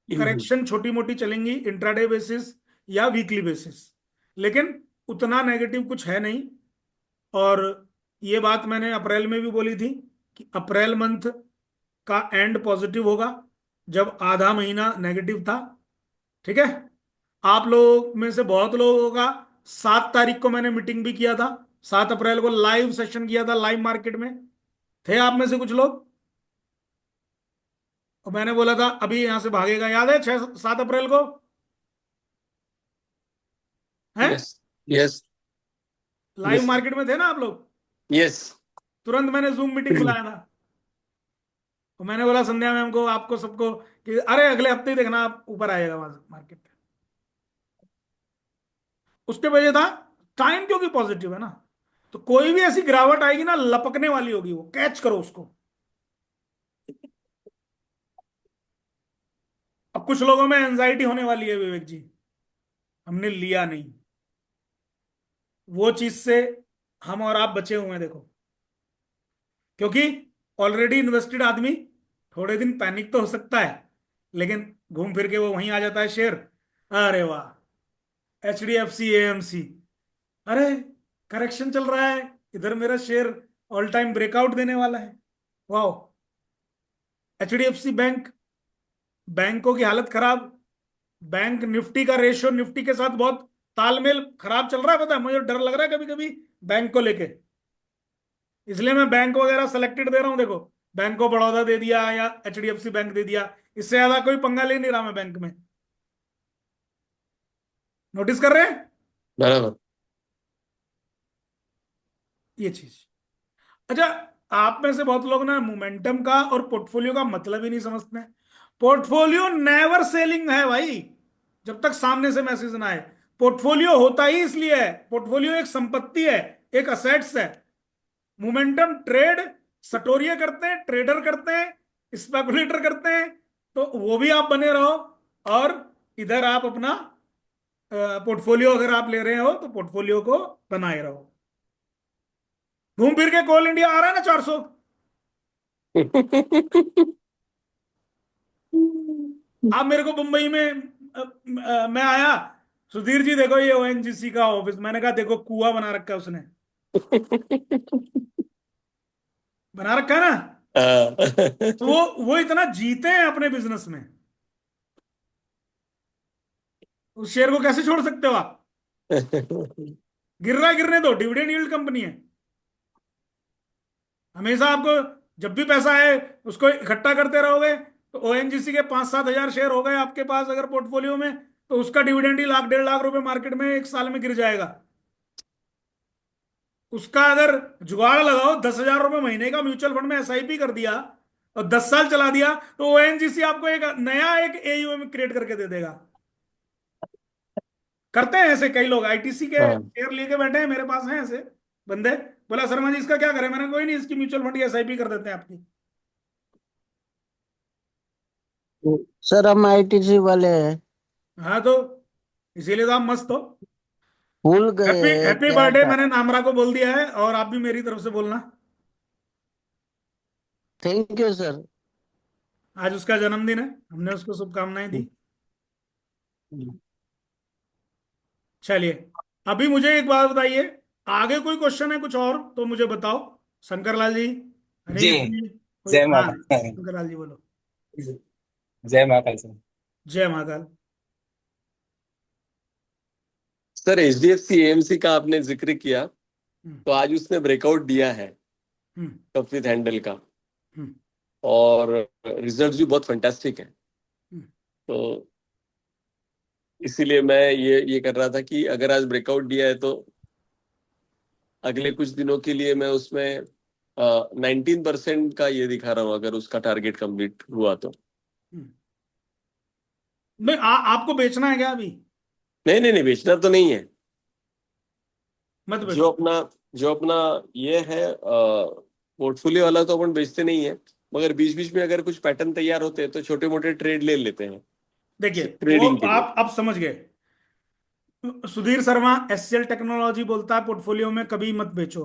करेक्शन छोटी मोटी चलेंगी इंट्राडे बेसिस या वीकली बेसिस, लेकिन उतना नेगेटिव कुछ है नहीं। और ये बात मैंने अप्रैल में भी बोली थी कि अप्रैल मंथ का एंड पॉजिटिव होगा, जब आधा महीना नेगेटिव था। ठीक है। आप लोग में से बहुत लोगों का 7 तारीख को मैंने मीटिंग भी किया था, 7 अप्रैल को लाइव सेशन किया था, लाइव मार्केट में थे आप में से कुछ लोग। और मैंने बोला था अभी यहां से भागेगा, याद है 6 7 अप्रैल को है, यस। यस। लाइव मार्केट में थे ना आप लोग। यस। तुरंत मैंने जूम मीटिंग बुलाया था, तो मैंने बोला संध्या मैम को, आपको सबको, कि अरे अगले हफ्ते ही देखना आप ऊपर आएगा वहां मार्केट। उसके वजह था टाइम, क्योंकि पॉजिटिव है ना। तो कोई भी ऐसी गिरावट आएगी ना, लपकने वाली होगी, वो कैच करो उसको। अब कुछ लोगों में एंजाइटी होने वाली है विवेक जी, हमने लिया नहीं, वो चीज से हम और आप बचे हुए हैं, देखो। क्योंकि ऑलरेडी इन्वेस्टेड आदमी थोड़े दिन पैनिक तो हो सकता है, लेकिन घूम फिर के वो वहीं आ जाता है शेयर। अरे वाह, HDFC AMC अरे करेक्शन चल रहा है, इधर मेरा शेयर ऑल टाइम ब्रेकआउट देने वाला है। वाह। एचडीएफसी बैंक, बैंकों की हालत खराब। बैंक निफ्टी का रेशियो निफ्टी के साथ बहुत तालमेल खराब चल रहा है, पता है मुझे डर लग रहा है कभी कभी बैंक को लेके। इसलिए मैं बैंक वगैरह सेलेक्टेड दे रहा हूं। देखो, बैंक ऑफ बड़ौदा दे दिया या एचडीएफसी बैंक दे दिया, इससे ज्यादा कोई पंगा ले नहीं रहा मैं बैंक में। नोटिस कर रहे हैं बराबर। ये चीज? अच्छा, आप में से बहुत लोग ना मोमेंटम का और पोर्टफोलियो का मतलब ही नहीं समझते हैं। पोर्टफोलियो नेवर सेलिंग है भाई, जब तक सामने से मैसेज ना आए। पोर्टफोलियो होता ही इसलिए है, पोर्टफोलियो एक संपत्ति है, एक असेट्स है। मोमेंटम ट्रेड सटोरिये करते हैं, ट्रेडर करते हैं, स्पेकुलेटर करते हैं, तो वो भी आप बने रहो। और इधर आप अपना पोर्टफोलियो अगर आप ले रहे हो तो पोर्टफोलियो को बनाए रहो। घूम फिर के कोल इंडिया आ रहा है ना 400। आप मेरे को मुंबई में मैं आया, सुधीर जी देखो ये ओएनजीसी का ऑफिस, मैंने कहा देखो कुआं बना रखा है उसने, बना रखा है ना। तो वो इतना जीते हैं अपने बिजनेस में, उस शेयर को कैसे छोड़ सकते हो आप? गिर रहा है, गिरने दो, डिविडेंड यील्ड कंपनी है। हमेशा आपको जब भी पैसा आए उसको इकट्ठा करते रहोगे, तो ओएनजीसी के 5-7 हजार शेयर हो गए आपके पास अगर पोर्टफोलियो में, तो उसका डिविडेंड ही लाख 1.5 लाख रुपए मार्केट में एक साल में गिर जाएगा। उसका अगर जुगाड़ लगाओ, 10,000 रुपए महीने का म्यूचुअल फंड में एसआईपी कर दिया और 10 साल चला दिया, तो ओएनजीसी आपको एक नया एक एयूएम क्रिएट करके दे देगा। करते हैं ऐसे कई लोग, आईटीसी के हाँ। शेयर लेके बैठे हैं, मेरे पास हैं ऐसे बंदे। बोला शर्मा जी इसका क्या करें, मैंने कोई नहीं, इसकी म्यूचुअल फंड की एसआईपी कर देते हैं आपकी। सर हम आईटीसी वाले हैं। हाँ तो इसीलिए तो आप मस्त हो। भूल हैप्पी गए हैप्पी क्या बर्थडे, था। मैंने नामरा को बोल दिया है, और आप भी मेरी तरफ से बोलना। Thank you sir. आज उसका जन्मदिन है, हमने उसको शुभकामनाएं दी। चलिए, अभी मुझे एक बात बताइए, आगे कोई क्वेश्चन है कुछ और तो मुझे बताओ। शंकर लाल जी, जी। अनिल जी, कोई? जय हाँ, माता शंकर लाल जी बोलो। जय महाकाल सर। जय महाकाल। सर एचडीएफसी एएमसी का आपने जिक्र किया, हम्म, तो आज उसने ब्रेकआउट दिया है हम्म, कप विथ हैंडल का, हम्म, और रिजल्ट्स भी बहुत फैंटास्टिक हैं। हम्म। तो इसीलिए मैं ये कर रहा था कि अगर आज ब्रेकआउट दिया है तो अगले कुछ दिनों के लिए मैं उसमें 19% का ये दिखा रहा हूँ, अगर उसका टारगेट कंप्लीट हुआ तो। हम्म। नहीं, आपको बेचना है क्या अभी? नहीं नहीं नहीं, बेचना तो नहीं है। मत जो बेचो। अपना जो अपना ये है पोर्टफोलियो वाला तो अपन बेचते नहीं है, मगर बीच बीच में अगर कुछ पैटर्न तैयार होते हैं तो छोटे मोटे ट्रेड ले लेते हैं देखिए, वो ट्रेडिंग के लिए। आप समझ गए। सुधीर शर्मा एससीएल टेक्नोलॉजी बोलता है पोर्टफोलियो में कभी मत बेचो,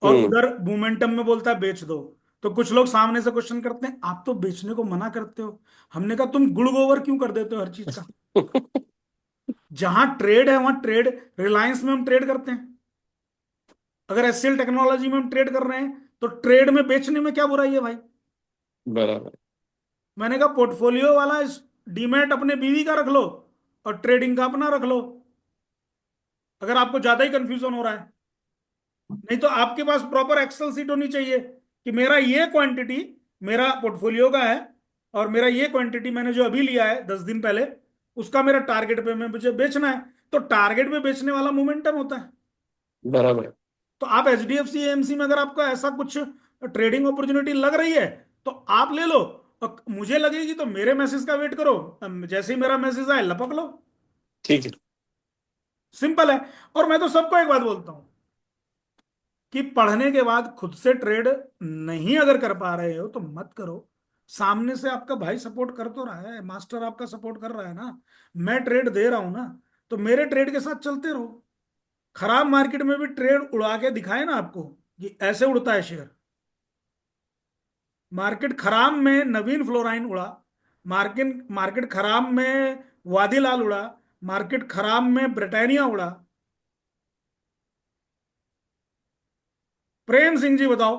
और हम्म। उधर मोमेंटम में बोलता है बेच दो। तो कुछ लोग सामने से क्वेश्चन करते हैं, आप तो बेचने को मना करते हो। हमने कहा तुम गुड़ गोबर क्यों कर देते हो हर चीज का? जहां ट्रेड है वहां ट्रेड। रिलायंस में हम ट्रेड करते हैं, अगर एससीएल टेक्नोलॉजी में हम ट्रेड कर रहे हैं, तो ट्रेड में बेचने में क्या बुराई है भाई? बराबर। मैंने कहा पोर्टफोलियो वाला डीमैट अपने बीवी का रख लो और ट्रेडिंग का अपना रख लो, अगर आपको ज्यादा ही कंफ्यूजन हो रहा है। नहीं तो आपके पास प्रॉपर एक्सेल सीट होनी चाहिए कि मेरा ये क्वांटिटी मेरा पोर्टफोलियो का है, और मेरा ये क्वांटिटी मैंने जो अभी लिया है 10 दिन पहले, उसका मेरा टारगेट पे मैं मुझे बेचना है। तो टारगेट पे बेचने वाला मोमेंटम होता है। बराबर। तो आप एचडीएफसी एएमसी में अगर आपको ऐसा कुछ ट्रेडिंग अपॉर्चुनिटी लग रही है, तो आप ले लो। और मुझे लगेगी तो मेरे मैसेज का वेट करो, जैसे ही मेरा मैसेज आए लपक लो। ठीक है। सिंपल है। और मैं तो सबको एक बात बोलता हूं कि पढ़ने के बाद खुद से ट्रेड नहीं अगर कर पा रहे हो तो मत करो। सामने से आपका भाई सपोर्ट कर तो रहा है, मास्टर आपका सपोर्ट कर रहा है ना, मैं ट्रेड दे रहा हूं ना, तो मेरे ट्रेड के साथ चलते रहो। खराब मार्केट में भी ट्रेड उड़ा के दिखाए ना आपको कि ऐसे उड़ता है शेयर। मार्केट खराब में नवीन फ्लोराइन उड़ा, मार्केट मार्केट खराब में वादीलाल उड़ा, मार्केट खराब में ब्रिटानिया उड़ा, प्रेम सिंह जी बताओ।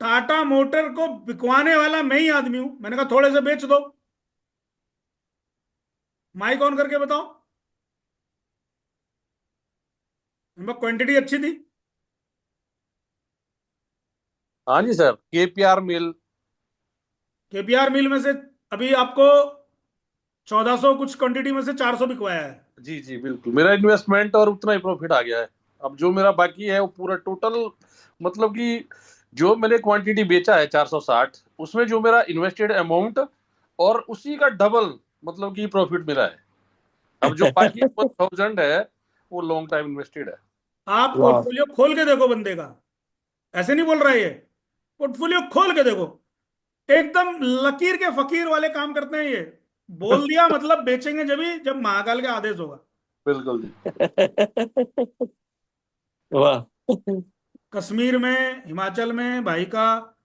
टाटा मोटर को बिकवाने वाला मैं ही आदमी हूं, मैंने कहा थोड़े से बेच दो। माइक ऑन करके बताओ। इनमें क्वांटिटी अच्छी थी। हाँ जी सर, केपीआर मिल। केपीआर मिल में से अभी आपको 1400 कुछ क्वांटिटी में से 400 बिकवाया है। जी जी बिल्कुल, मेरा इन्वेस्टमेंट और उतना ही प्रॉफिट आ गया है। अब जो मेरा बाकी है वो पूरा टोटल, मतलब कि जो मैंने क्वांटिटी बेचा है 460, उसमें जो मेरा इन्वेस्टेड अमाउंट और उसी का डबल मतलब कि प्रॉफिट मिला है। अब जो बाकी 1000 है वो लॉन्ग टाइम इन्वेस्टेड है। आप वाह। पोर्टफोलियो खोल के देखो बंदे का, ऐसे नहीं बोल रहा ये। पोर्टफोलियो खोल के देखो, एकदम लकीर के फकीर वाले काम करते हैं ये। बोल दिया मतलब बेचेंगे जब महाकाल का आदेश होगा। बिल्कुल जी। वाह। कश्मीर में, हिमाचल में भाई का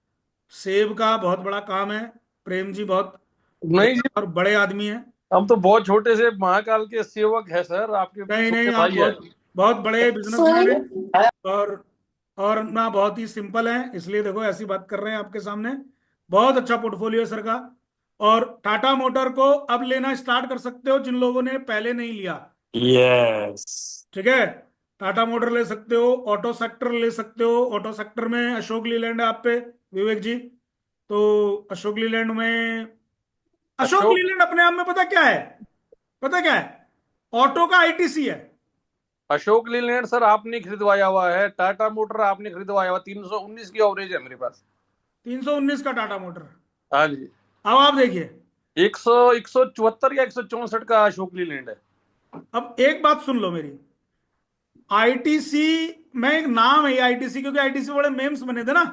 सेब का बहुत बड़ा काम है। प्रेम जी बहुत नहीं जी, और बड़े आदमी हैं। हम तो बहुत छोटे से महाकाल के सेवक है सर, आपके नहीं नहीं, छोटे आप भाई है। बहुत बहुत बड़े बिजनेसमैन हैं। और और ना बहुत ही सिंपल है, इसलिए देखो ऐसी बात कर रहे हैं आपके सामने। बहुत अच्छा पोर्टफोलियो है सर का। और टाटा मोटर को अब लेना स्टार्ट कर सकते हो जिन लोगों ने पहले नहीं लिया। यस। ठीक है, टाटा मोटर ले सकते हो, ऑटो सेक्टर ले सकते हो। ऑटो सेक्टर में अशोक लीलैंड है आप पे, विवेक जी। तो अशोक लीलैंड में, अशोक अशोक लीलैंड अपने आप में पता क्या है? पता क्या है? ऑटो का आईटीसी है। अशोक लीलैंड सर आपने खरीदवाया हुआ है, टाटा मोटर आपने खरीदवाया हुआ, 319 की एवरेज है मेरे पास। 319 का टाटा मोटर। हाँ जी। अब आप देखिए, 174 या 164 का अशोक लीलैंड है। अब एक बात सुन लो मेरी। आईटीसी में एक नाम है आईटीसी, क्योंकि आईटीसी बड़े मेम्स बने थे ना।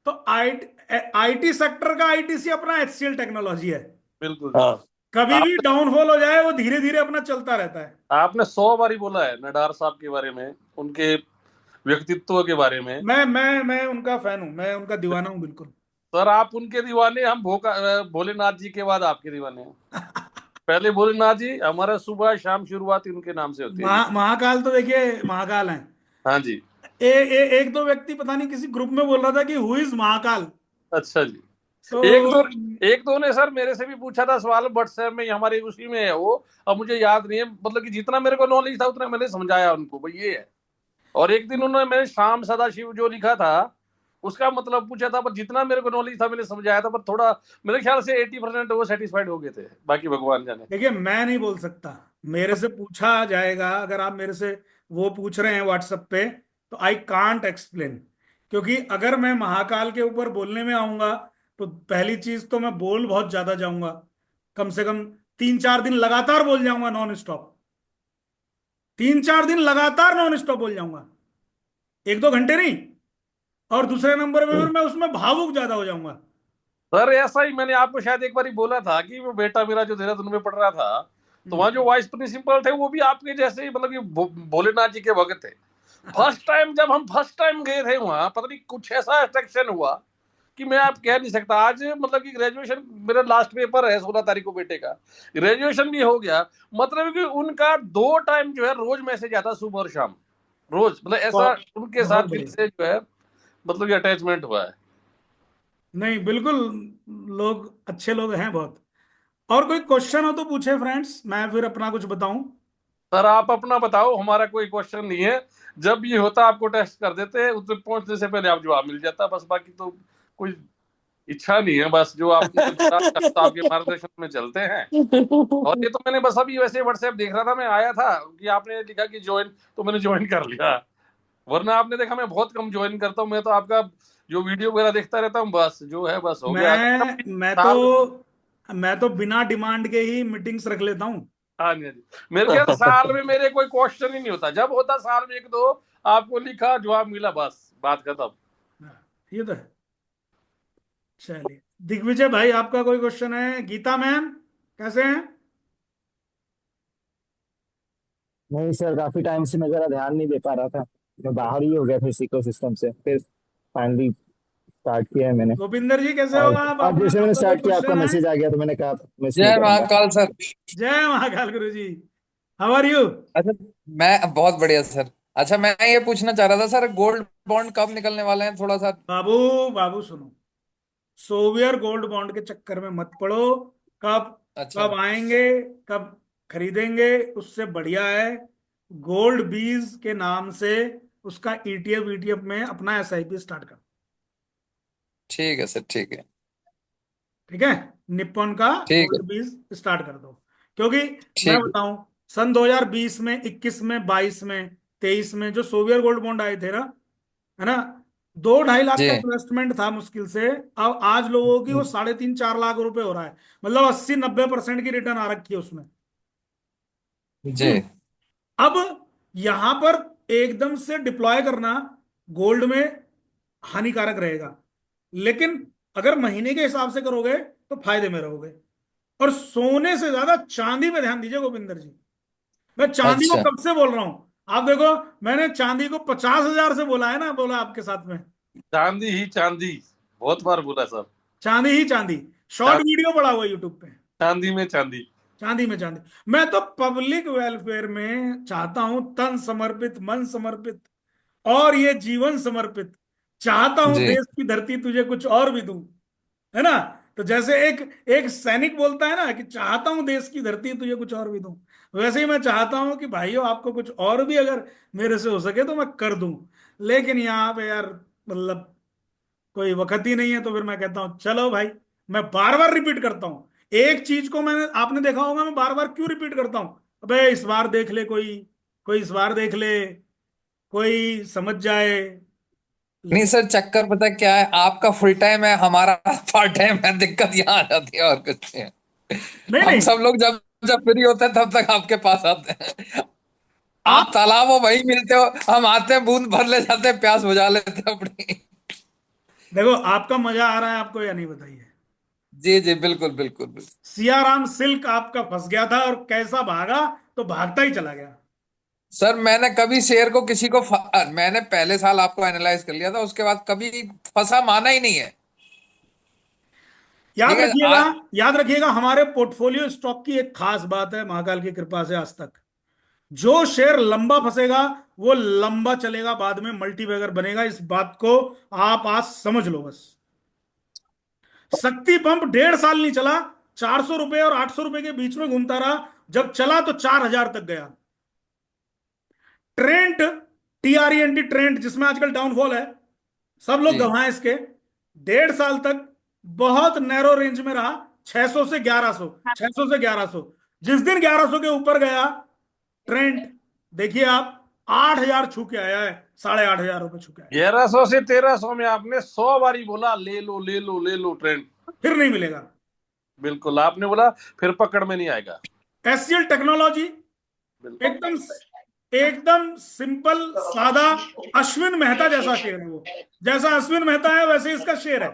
तो आईटी सेक्टर का आईटीसी अपना एचसीएल टेक्नोलॉजी है। बिल्कुल जी। हाँ। कभी भी आपने डाउनफॉल हो जाए वो धीरे धीरे अपना चलता रहता है। आपने 100 बारी बोला है नडार साहब के बारे में, उनके व्यक्तित्व के बारे में। मैं उनका फैन हूं, मैं उनका दीवाना हूं बिल्कुल। सर आप उनके दीवाने, हम भोलेनाथ जी के बाद आपके दीवाने हैं। पहले भोलेनाथ जी, हमारा सुबह शाम शुरुआत ही उनके नाम से होती है जी। महाकाल तो देखिए महाकाल है। हाँ जी। एक दो व्यक्ति पता नहीं किसी ग्रुप में बोल रहा था कि हु इज महाकाल। अच्छा जी। तो एक दो ने सर मेरे से भी पूछा था सवाल व्हाट्सएप में, हमारे उसी में है वो। अब मुझे याद नहीं है, मतलब कि जितना मेरे को नॉलेज था उतना मैंने समझाया उनको, भाई ये है। और एक दिन उन्होंने मैंने शाम सदाशिव जो लिखा था उसका मतलब पूछा था, पर जितना मेरे को नॉलेज था मैंने समझाया था, पर थोड़ा मेरे ख्याल से 80% वो सेटिस्फाइड हो गए थे, बाकी भगवान जाने। देखिए, मैं नहीं बोल सकता। मेरे से पूछा जाएगा, अगर आप मेरे से वो पूछ रहे हैं व्हाट्सएप पे, तो आई कांट एक्सप्लेन। क्योंकि अगर मैं महाकाल के ऊपर बोलने में आऊंगा तो पहली चीज तो मैं बोल बहुत ज्यादा जाऊंगा। कम से कम 3-4 दिन लगातार बोल जाऊंगा नॉन स्टॉप। 3-4 दिन लगातार नॉन स्टॉप बोल जाऊंगा, 1-2 घंटे नहीं। और दूसरे नंबर पे फिर मैं उसमें भावुक ज्यादा हो जाऊंगा। सर ऐसा ही मैंने आपको शायद एक बार बोला था कि वो बेटा मेरा जो देहरादून में पढ़ रहा था, तो हम्म। वहां जो वाइस प्रिंसिपल थे वो भी आपके जैसे ही, मतलब कि भोलेनाथ जी के भगत थे। फर्स्ट टाइम जब हम फर्स्ट टाइम गए थे वहां, पता नहीं कुछ ऐसा अट्रैक्शन हुआ कि मैं आप कह नहीं सकता। आज मतलब कि ग्रेजुएशन मेरा लास्ट पेपर है 16 तारीख को बेटे का, ग्रेजुएशन भी हो गया। मतलब कि उनका 2 टाइम जो है रोज मैसेज आता, सुबह और शाम, रोज। मतलब ऐसा बहुत उनके बहुत साथ दिल बढ़िया। से जो है मतलब कि अटैचमेंट हुआ है। नहीं बिल्कुल, लोग अच्छे लोग हैं बहुत। और कोई क्वेश्चन हो तो पूछे फ्रेंड्स, मैं फिर अपना कुछ बताऊं। सर आप अपना बताओ, हमारा कोई क्वेश्चन नहीं है। जब ये होता आपको टेस्ट कर देते हैं, उसमें पहुंचने से पहले आप जवाब मिल जाता, बस बाकी तो कोई इच्छा नहीं है। बस जो आपने बताया, तो आपके मार्गदर्शन में चलते हैं। और ये तो मैंने बस अभी वैसे व्हाट्सएप देख रहा था, मैं आया था कि आपने लिखा कि ज्वाइन, तो मैंने ज्वाइन कर लिया। वरना आपने देखा मैं बहुत कम ज्वाइन करता हूँ, मैं तो आपका जो वीडियो वगैरह देखता रहता हूँ, बस जो है बस हो गया। साल मैं तो बिना डिमांड के ही मीटिंग्स रख लेता हूँ। हाँ जी, हाँ जी। मेरे ख्याल साल में मेरे कोई क्वेश्चन ही नहीं होता, जब होता साल में एक दो आपको लिखा जवाब मिला, बस बात खत्म। हाँ, ये तो है। चलिए, दिग्विजय भाई आपका कोई क्वेश्चन है? गीता मैम कैसे हैं? नहीं सर, काफी टाइम से मैं जरा ध्यान नहीं दे पा रहा था। मैं बाहर ही हो गया था इस इकोसिस्टम से, फिर फाइनली स्टार्ट किया है मैंने। गोविंदर जी कैसे हो और आप? अब अपना जैसे मैंने आपका कोई स्टार्ट किया, आपका क्वेश्चन है? मैसेज आ गया तो मैंने कहा मिस नहीं जय करूंगा। महाकाल सर। जय महाकाल गुरु जी। How are you? अच्छा, मैं बहुत बढ़िया सर। अच्छा, मैं ये पूछना चाह रहा था सर, गोल्ड बॉन्ड कब निकलने वाले हैं, थोड़ा सा। बाबू, बाबू सुनो, सोवियर गोल्ड बॉन्ड के चक्कर में मत पड़ो। कब अच्छा। कब आएंगे, कब खरीदेंगे, उससे बढ़िया है गोल्ड बीज के नाम से उसका ईटीएफ ईटीएफ में अपना एसआईपी स्टार्ट कर। ठीक है सर, ठीक है। ठीक है, निप्पॉन का ठीक है। गोल्ड बीज स्टार्ट कर दो। क्योंकि मैं ठीक है। बताऊं, सन 2020 में, 21 में, 22 में, 23 में जो सोवियर गोल्ड बॉन्ड आए थे ना, है ना, 2-2.5 लाख जी। का इन्वेस्टमेंट था मुश्किल से। अब आज लोगों की वो 3.5-4 लाख रुपए हो रहा है। मतलब 80-90% की रिटर्न आ रखी है उसमें। जी। अब यहां पर एकदम से डिप्लॉय करना गोल्ड में हानिकारक रहेगा, लेकिन अगर महीने के हिसाब से करोगे तो फायदे में रहोगे। और सोने से ज्यादा चांदी पे ध्यान दीजिए गोविंदर जी। मैं चांदी को अच्छा। कब से बोल रहा हूं, आप देखो, मैंने चांदी को 50,000 से बोला है ना, बोला आपके साथ में, चांदी ही चांदी, बहुत बार बोला सर। चांदी ही चांदी। शॉर्ट चा- वीडियो पड़ा हुआ यूट्यूब पे, चांदी में चांदी। चांदी में चांदी। मैं तो पब्लिक वेलफेयर में चाहता हूं तन समर्पित, मन समर्पित, और ये जीवन समर्पित। चाहता हूं जी। देश की धरती तुझे कुछ और भी दूं, है ना। तो जैसे एक एक सैनिक बोलता है ना कि चाहता हूं देश की धरती तुझे कुछ और भी दूं, वैसे ही मैं चाहता हूं कि भाइयों आपको कुछ और भी अगर मेरे से हो सके तो मैं कर दूं। लेकिन यहाँ पे यार, मतलब कोई वक्त ही नहीं है, तो फिर मैं कहता हूँ चलो भाई। मैं बार बार रिपीट करता हूँ एक चीज को, मैंने, आपने देखा होगा मैं बार बार क्यों रिपीट करता हूँ। अबे इस बार देख ले, कोई कोई इस बार देख ले, कोई समझ जाए। नहीं सर, चक्कर पता क्या है, आपका फुल टाइम है, हमारा पार्ट टाइम है, दिक्कत यहाँ आ जाती है, और कुछ नहीं है। नहीं हम नहीं, सब लोग जब जब फ्री होते हैं तब तक आपके पास आते हैं। आप आप तालाब हो वहीं मिलते हो, हम आते हैं बूंद भर ले जाते हैं, प्यास बुझा लेते हैं अपनी। देखो आपका मजा आ रहा है आपको या नहीं, बताइए। जी जी, बिल्कुल बिल्कुल बिल्कुल। सियाराम सिल्क आपका फंस गया था और कैसा भागा, तो भागता ही चला गया। सर मैंने कभी शेयर को किसी को मैंने पहले साल आपको एनालाइज कर लिया था, उसके बाद कभी फंसा माना ही नहीं है। याद ठीक है। रखिएगा, याद रखिएगा, हमारे पोर्टफोलियो स्टॉक की एक खास बात है महाकाल की कृपा से आज तक, जो शेयर लंबा फंसेगा वो लंबा चलेगा, बाद में मल्टीबैगर बनेगा। इस बात को आप आज समझ लो बस। शक्ति पंप 1.5 साल नहीं चला, 400 रुपए और 800 रुपए के बीच में घूमता रहा। जब चला तो 4,000 तक गया। ट्रेंट, TRENT, ट्रेंट जिसमें आजकल डाउनफॉल है, सब लोग जी गवाए इसके, 1.5 साल तक बहुत नैरो रेंज में रहा। 600 से 1100, 600 से 1100, जिस दिन 1100 के ऊपर गया ट्रेंट, देखिए आप, 8,000 छू के आया है, 8,500 रुपए छू के आया 1100 से 1300 में आपने 100 बारी बोला ले लो ले लो ले लो ट्रेंड। है। फिर नहीं मिलेगा। बिल्कुल आपने बोला, फिर पकड़ में नहीं आएगा। एससीएल टेक्नोलॉजी, बिल्कुल। एकदम एकदम सिंपल सादा, अश्विन मेहता जैसा शेयर है वो। जैसा अश्विन मेहता है वैसे इसका शेयर है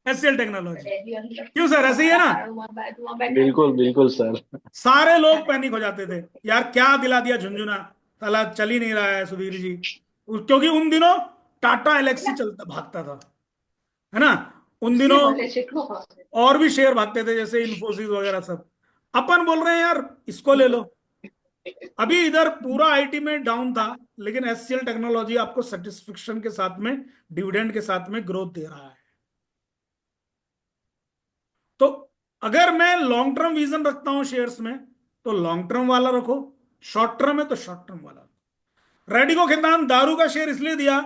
एससीएल टेक्नोलॉजी। क्यों सर, ऐसे ही है ना। बिल्कुल बिल्कुल सर। सारे लोग पैनिक हो जाते थे, यार क्या दिला दिया झुंझुना, साला चल ही नहीं रहा है सुधीर जी। क्योंकि उन दिनों टाटा एलेक्सी चलता भागता था, है ना। उन दिनों और भी शेयर भागते थे जैसे इन्फोसिस वगैरह सब। अपन बोल रहे हैं यार इसको ले लो। अभी इधर पूरा आईटी में डाउन था, लेकिन एचसीएल टेक्नोलॉजी आपको सेटिस्फेक्शन के साथ में, डिविडेंड के साथ में ग्रोथ दे रहा है। तो अगर मैं लॉन्ग टर्म विजन रखता हूं शेयर्स में, तो लॉन्ग टर्म वाला रखो, शॉर्ट टर्म है तो शॉर्ट टर्म वाला। रेडिको खेतान दारू का शेयर इसलिए दिया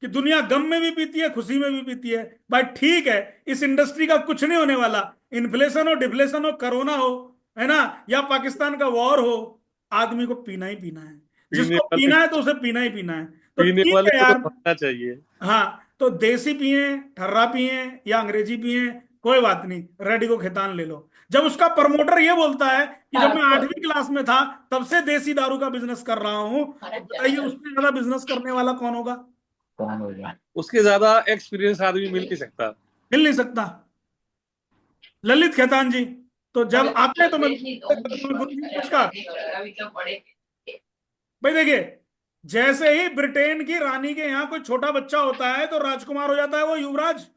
कि दुनिया गम में भी पीती है, खुशी में भी पीती है। भाई ठीक है, इस इंडस्ट्री का कुछ नहीं होने वाला, इन्फ्लेशन हो, डिफ्लेशन हो, कोरोना हो, है ना, या पाकिस्तान का वॉर हो, आदमी को पीना ही पीना है। पीने जिसको वाले पीना है तो उसे पीना ही पीना है। तो पीने ठीक वाले है को तो यार, भरना चाहिए। हाँ, तो देसी पिए, ठर्रा पिए या अंग्रेजी पिए, कोई बात नहीं, रेडिको खेतान ले लो। जब उसका प्रमोटर ये बोलता है कि जब मैं 8वीं क्लास में था तब से देसी दारू का बिजनेस कर रहा हूं, तो बताइए उससे ज्यादा बिजनेस करने वाला कौन होगा? कौन हो गया? उसके ज्यादा एक्सपीरियंस आदमी मिल नहीं सकता। मिल नहीं सकता। ललित खेतान जी, तो जब आते हैं तो मैं गुरु जी नमस्कार। भाई देखिए, जैसे ही ब्रिटेन की रानी के यहाँ कोई छोटा बच्चा होता है तो राजकुमार हो जाता है वो, युवराज।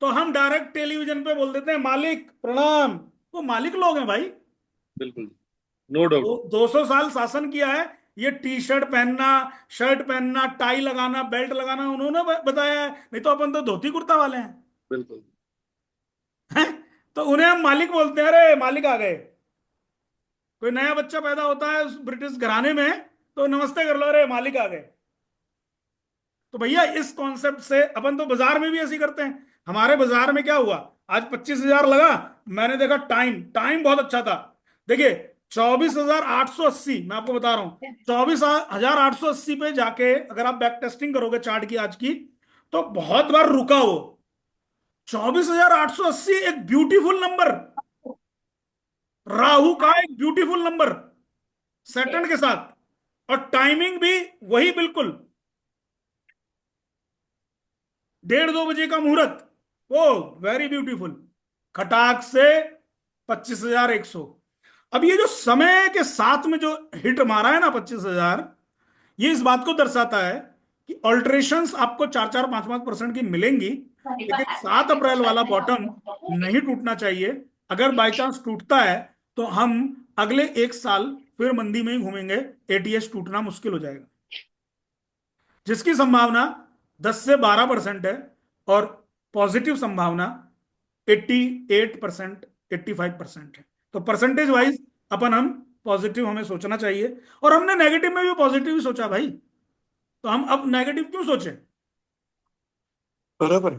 तो हम डायरेक्ट टेलीविजन पे बोल देते हैं मालिक प्रणाम। वो मालिक लोग हैं भाई। बिल्कुल। No doubt. 200 साल शासन किया है। ये टी शर्ट पहनना, शर्ट पहनना, टाई लगाना, बेल्ट लगाना उन्होंने बताया है, नहीं तो अपन तो धोती कुर्ता वाले हैं। बिल्कुल। हैं? तो उन्हें हम मालिक बोलते हैं, अरे मालिक आ गए। कोई नया बच्चा पैदा होता है उस ब्रिटिश घराने में, तो नमस्ते कर लो, अरे मालिक आ गए। तो भैया इस कॉन्सेप्ट से अपन तो बाजार में भी ऐसे ही करते हैं। हमारे बाजार में क्या हुआ, आज 25,000 लगा, मैंने देखा टाइम टाइम बहुत अच्छा था। देखिए 24,880, मैं आपको बता रहा हूं, 24,880 पे जाके अगर आप बैक टेस्टिंग करोगे चार्ट की आज की, तो बहुत बार रुका वो। 24,880 एक ब्यूटीफुल नंबर, राहु का एक ब्यूटीफुल नंबर सेकंड के साथ, और टाइमिंग भी वही बिल्कुल 1:30-2 बजे का मुहूर्त, वो वेरी ब्यूटीफुल, खटाक से 25,100। अब ये जो समय के साथ में जो हिट मारा है ना 25,000, ये इस बात को दर्शाता है कि ऑल्टरेशंस आपको 4-4, 5-5% की मिलेंगी, लेकिन 7 अप्रैल वाला बॉटम नहीं टूटना चाहिए। अगर बाय चांस टूटता है तो हम अगले 1 साल फिर मंदी में ही घूमेंगे, एटीएस टूटना मुश्किल हो जाएगा, जिसकी संभावना 10 से 12% है, और पॉजिटिव संभावना 88%, 85% है। तो परसेंटेज वाइज अपन हम पॉजिटिव हमें सोचना चाहिए, और हमने नेगेटिव में भी पॉजिटिव ही सोचा भाई, तो हम अब नेगेटिव क्यों सोचें। बराबर।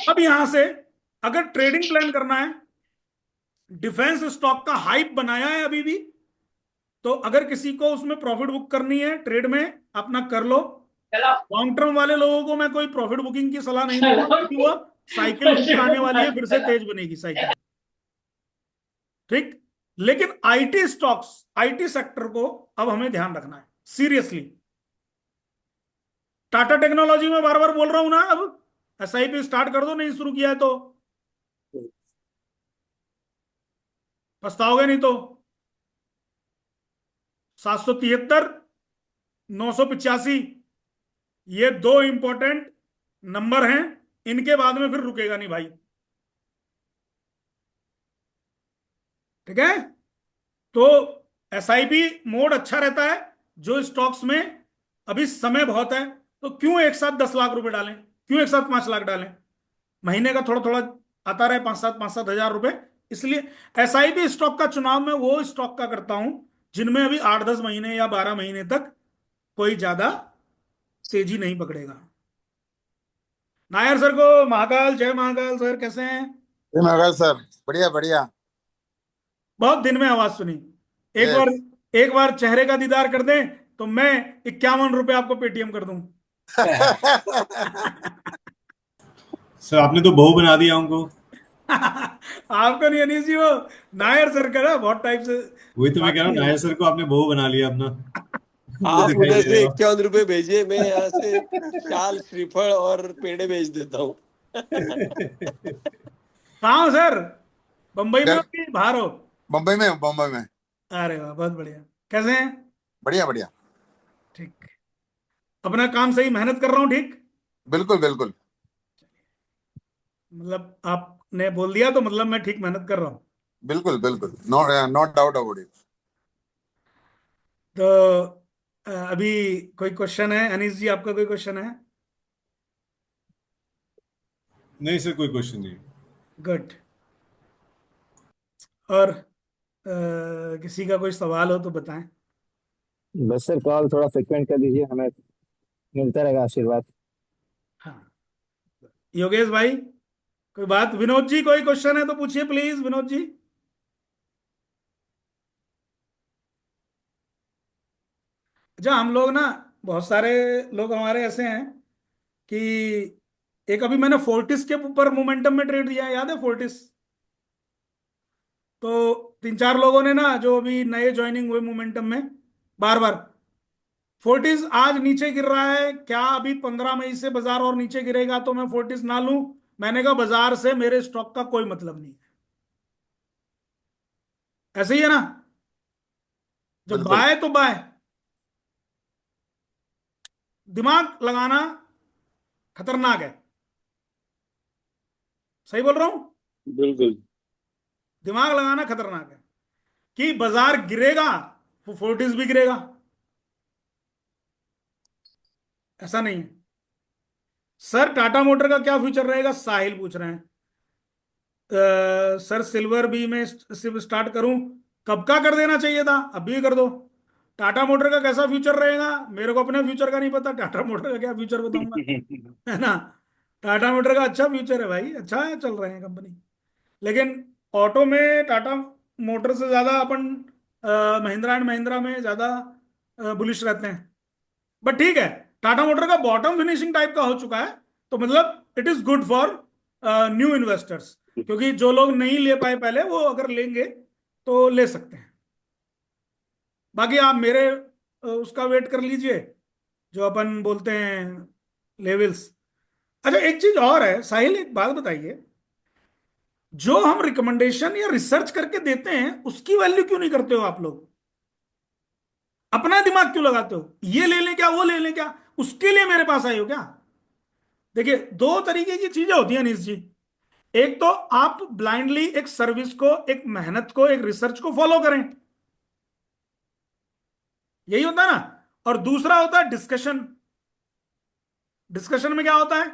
अब यहां से अगर ट्रेडिंग प्लान करना है, डिफेंस स्टॉक का हाइप बनाया है अभी भी, तो अगर किसी को उसमें प्रॉफिट बुक करनी है ट्रेड में, अपना कर लो। लॉन्ग टर्म वाले लोगों को मैं कोई प्रॉफिट बुकिंग की सलाह नहीं दूंगा, क्योंकि वो साइकिल ऊपर आने वाली है, फिर से तेज बनेगी साइकिल, ठीक। लेकिन आईटी स्टॉक्स, आईटी सेक्टर को अब हमें ध्यान रखना है सीरियसली। टाटा टेक्नोलॉजी में बार बार बोल रहा हूं ना, अब एसआईपी स्टार्ट कर दो, नहीं शुरू किया है तो पछताओगे नहीं तो। 773, 985, ये दो इंपॉर्टेंट नंबर हैं, इनके बाद में फिर रुकेगा नहीं भाई, ठीक है। तो एसआईपी मोड अच्छा रहता है जो स्टॉक्स में अभी समय बहुत है, तो क्यों एक साथ 10 लाख रुपए डालें, क्यों एक साथ 5 लाख डालें, महीने का थोड़ा थोड़ा आता रहे, 5-7 इसलिए एसआईपी स्टॉक का चुनाव मैं वो स्टॉक का करता हूं जिनमें अभी 8-10 महीने या 12 महीने तक कोई ज्यादा तेजी नहीं पकड़ेगा। नायर सर को महाकाल, जय महाकाल सर, कैसे हैं। मगर सर बढ़िया बढ़िया। बहुत दिन में आवाज सुनी। एक बार, यस। एक बार चेहरे का दीदार कर दें तो मैं 51 रुपए आपको पेटीएम कर दूं। सर आपने तो बहू बना दिया हमको। आपको नहीं अनीस जी, वो नायर सर का ना बहुत टाइप से वही तो मैं कह रहा हूँ, बाकी है। नायर सर को आपने बहू बना लिया अपना। मुझे आप दिखाई उधर दे से रहे हो। 51 रुपए भेजिए, मैं यहाँ से शाल, श्रीफल और पेड़े भेज देता हूँ। कहाँ हो सर, बंबई में हो डर कि बाहर हो। बम्बई में हूँ, बम्बई में। अरे वाह, बहुत बढ़िया। कैसे हैं। बढ़िया बढ़िया। ठीक, अपना काम सही, मेहनत कर रहा हूँ, ठीक। बिल्कुल बिल्कुल। मतलब आपने बोल दिया तो मतलब मैं ठीक मेहनत कर रहा हूँ। बिल्कुल बिल्कुल, no not doubt about it. तो अभी कोई क्वेश्चन है अनीस जी, आपका कोई क्वेश्चन है। नहीं सर, कोई क्वेश्चन नहीं। गुड। और किसी का कोई सवाल हो तो बताएं। बस सर कॉल थोड़ा फ्रिक्वेंट कर दीजिए, हमें मिलता रहेगा आशीर्वाद। हाँ, योगेश भाई कोई बात। विनोद जी कोई क्वेश्चन है तो पूछिए प्लीज, विनोद जी। अच्छा, हम लोग ना, बहुत सारे लोग हमारे ऐसे हैं कि एक अभी मैंने फोर्टिस के ऊपर मोमेंटम में ट्रेड दिया है, याद है फोर्टिस। तो 3-4 लोगों ने ना, जो अभी नए ज्वाइनिंग हुए मोमेंटम में, बार बार फोर्टिस आज नीचे गिर रहा है, क्या अभी 15 मई से बाजार और नीचे गिरेगा तो मैं फोर्टिस ना लूं। मैंने कहा बाजार से मेरे स्टॉक का कोई मतलब नहीं है, ऐसे ही है ना। जब बिल्कुल बाय तो बाय, दिमाग लगाना खतरनाक है, सही बोल रहा हूं। बिल्कुल। दिमाग लगाना खतरनाक है। कि बाजार गिरेगा तो फोर्टिस भी गिरेगा, ऐसा नहीं है। सर टाटा मोटर का क्या फ्यूचर रहेगा, साहिल पूछ रहे हैं। सर सिल्वर बी में सिर्फ स्टार्ट करूं, कब का कर देना चाहिए था, अभी कर दो। टाटा मोटर का कैसा फ्यूचर रहेगा, मेरे को अपने फ्यूचर का नहीं पता, टाटा मोटर का क्या फ्यूचर बताऊंगा, है ना। टाटा मोटर का अच्छा फ्यूचर है भाई, अच्छा है, चल रहे हैं कंपनी। लेकिन ऑटो में टाटा मोटर से ज्यादा अपन महिंद्रा एंड महिंद्रा में ज्यादा बुलिश रहते हैं। बट ठीक है, टाटा मोटर का बॉटम फिनिशिंग टाइप का हो चुका है, तो मतलब it is good for new investors, क्योंकि जो लोग नहीं ले पाए पहले, वो अगर लेंगे तो ले सकते हैं। बाकी आप मेरे उसका वेट कर लीजिए, जो अपन बोलते हैं लेवल्स। अच्छा एक चीज और है साहिल, एक बात बताइए, जो हम रिकमेंडेशन या रिसर्च करके देते हैं उसकी वैल्यू क्यों नहीं करते हो आप लोग, अपना दिमाग क्यों लगाते हो, ये ले लें क्या वो ले लें क्या, उसके लिए मेरे पास आए हो क्या। देखिए दो तरीके की चीजें होती हैं अनीश जी। एक तो आप ब्लाइंडली एक सर्विस को, एक मेहनत को, एक रिसर्च को फॉलो करें, यही होता है ना। और दूसरा होता है डिस्कशन। डिस्कशन में क्या होता है,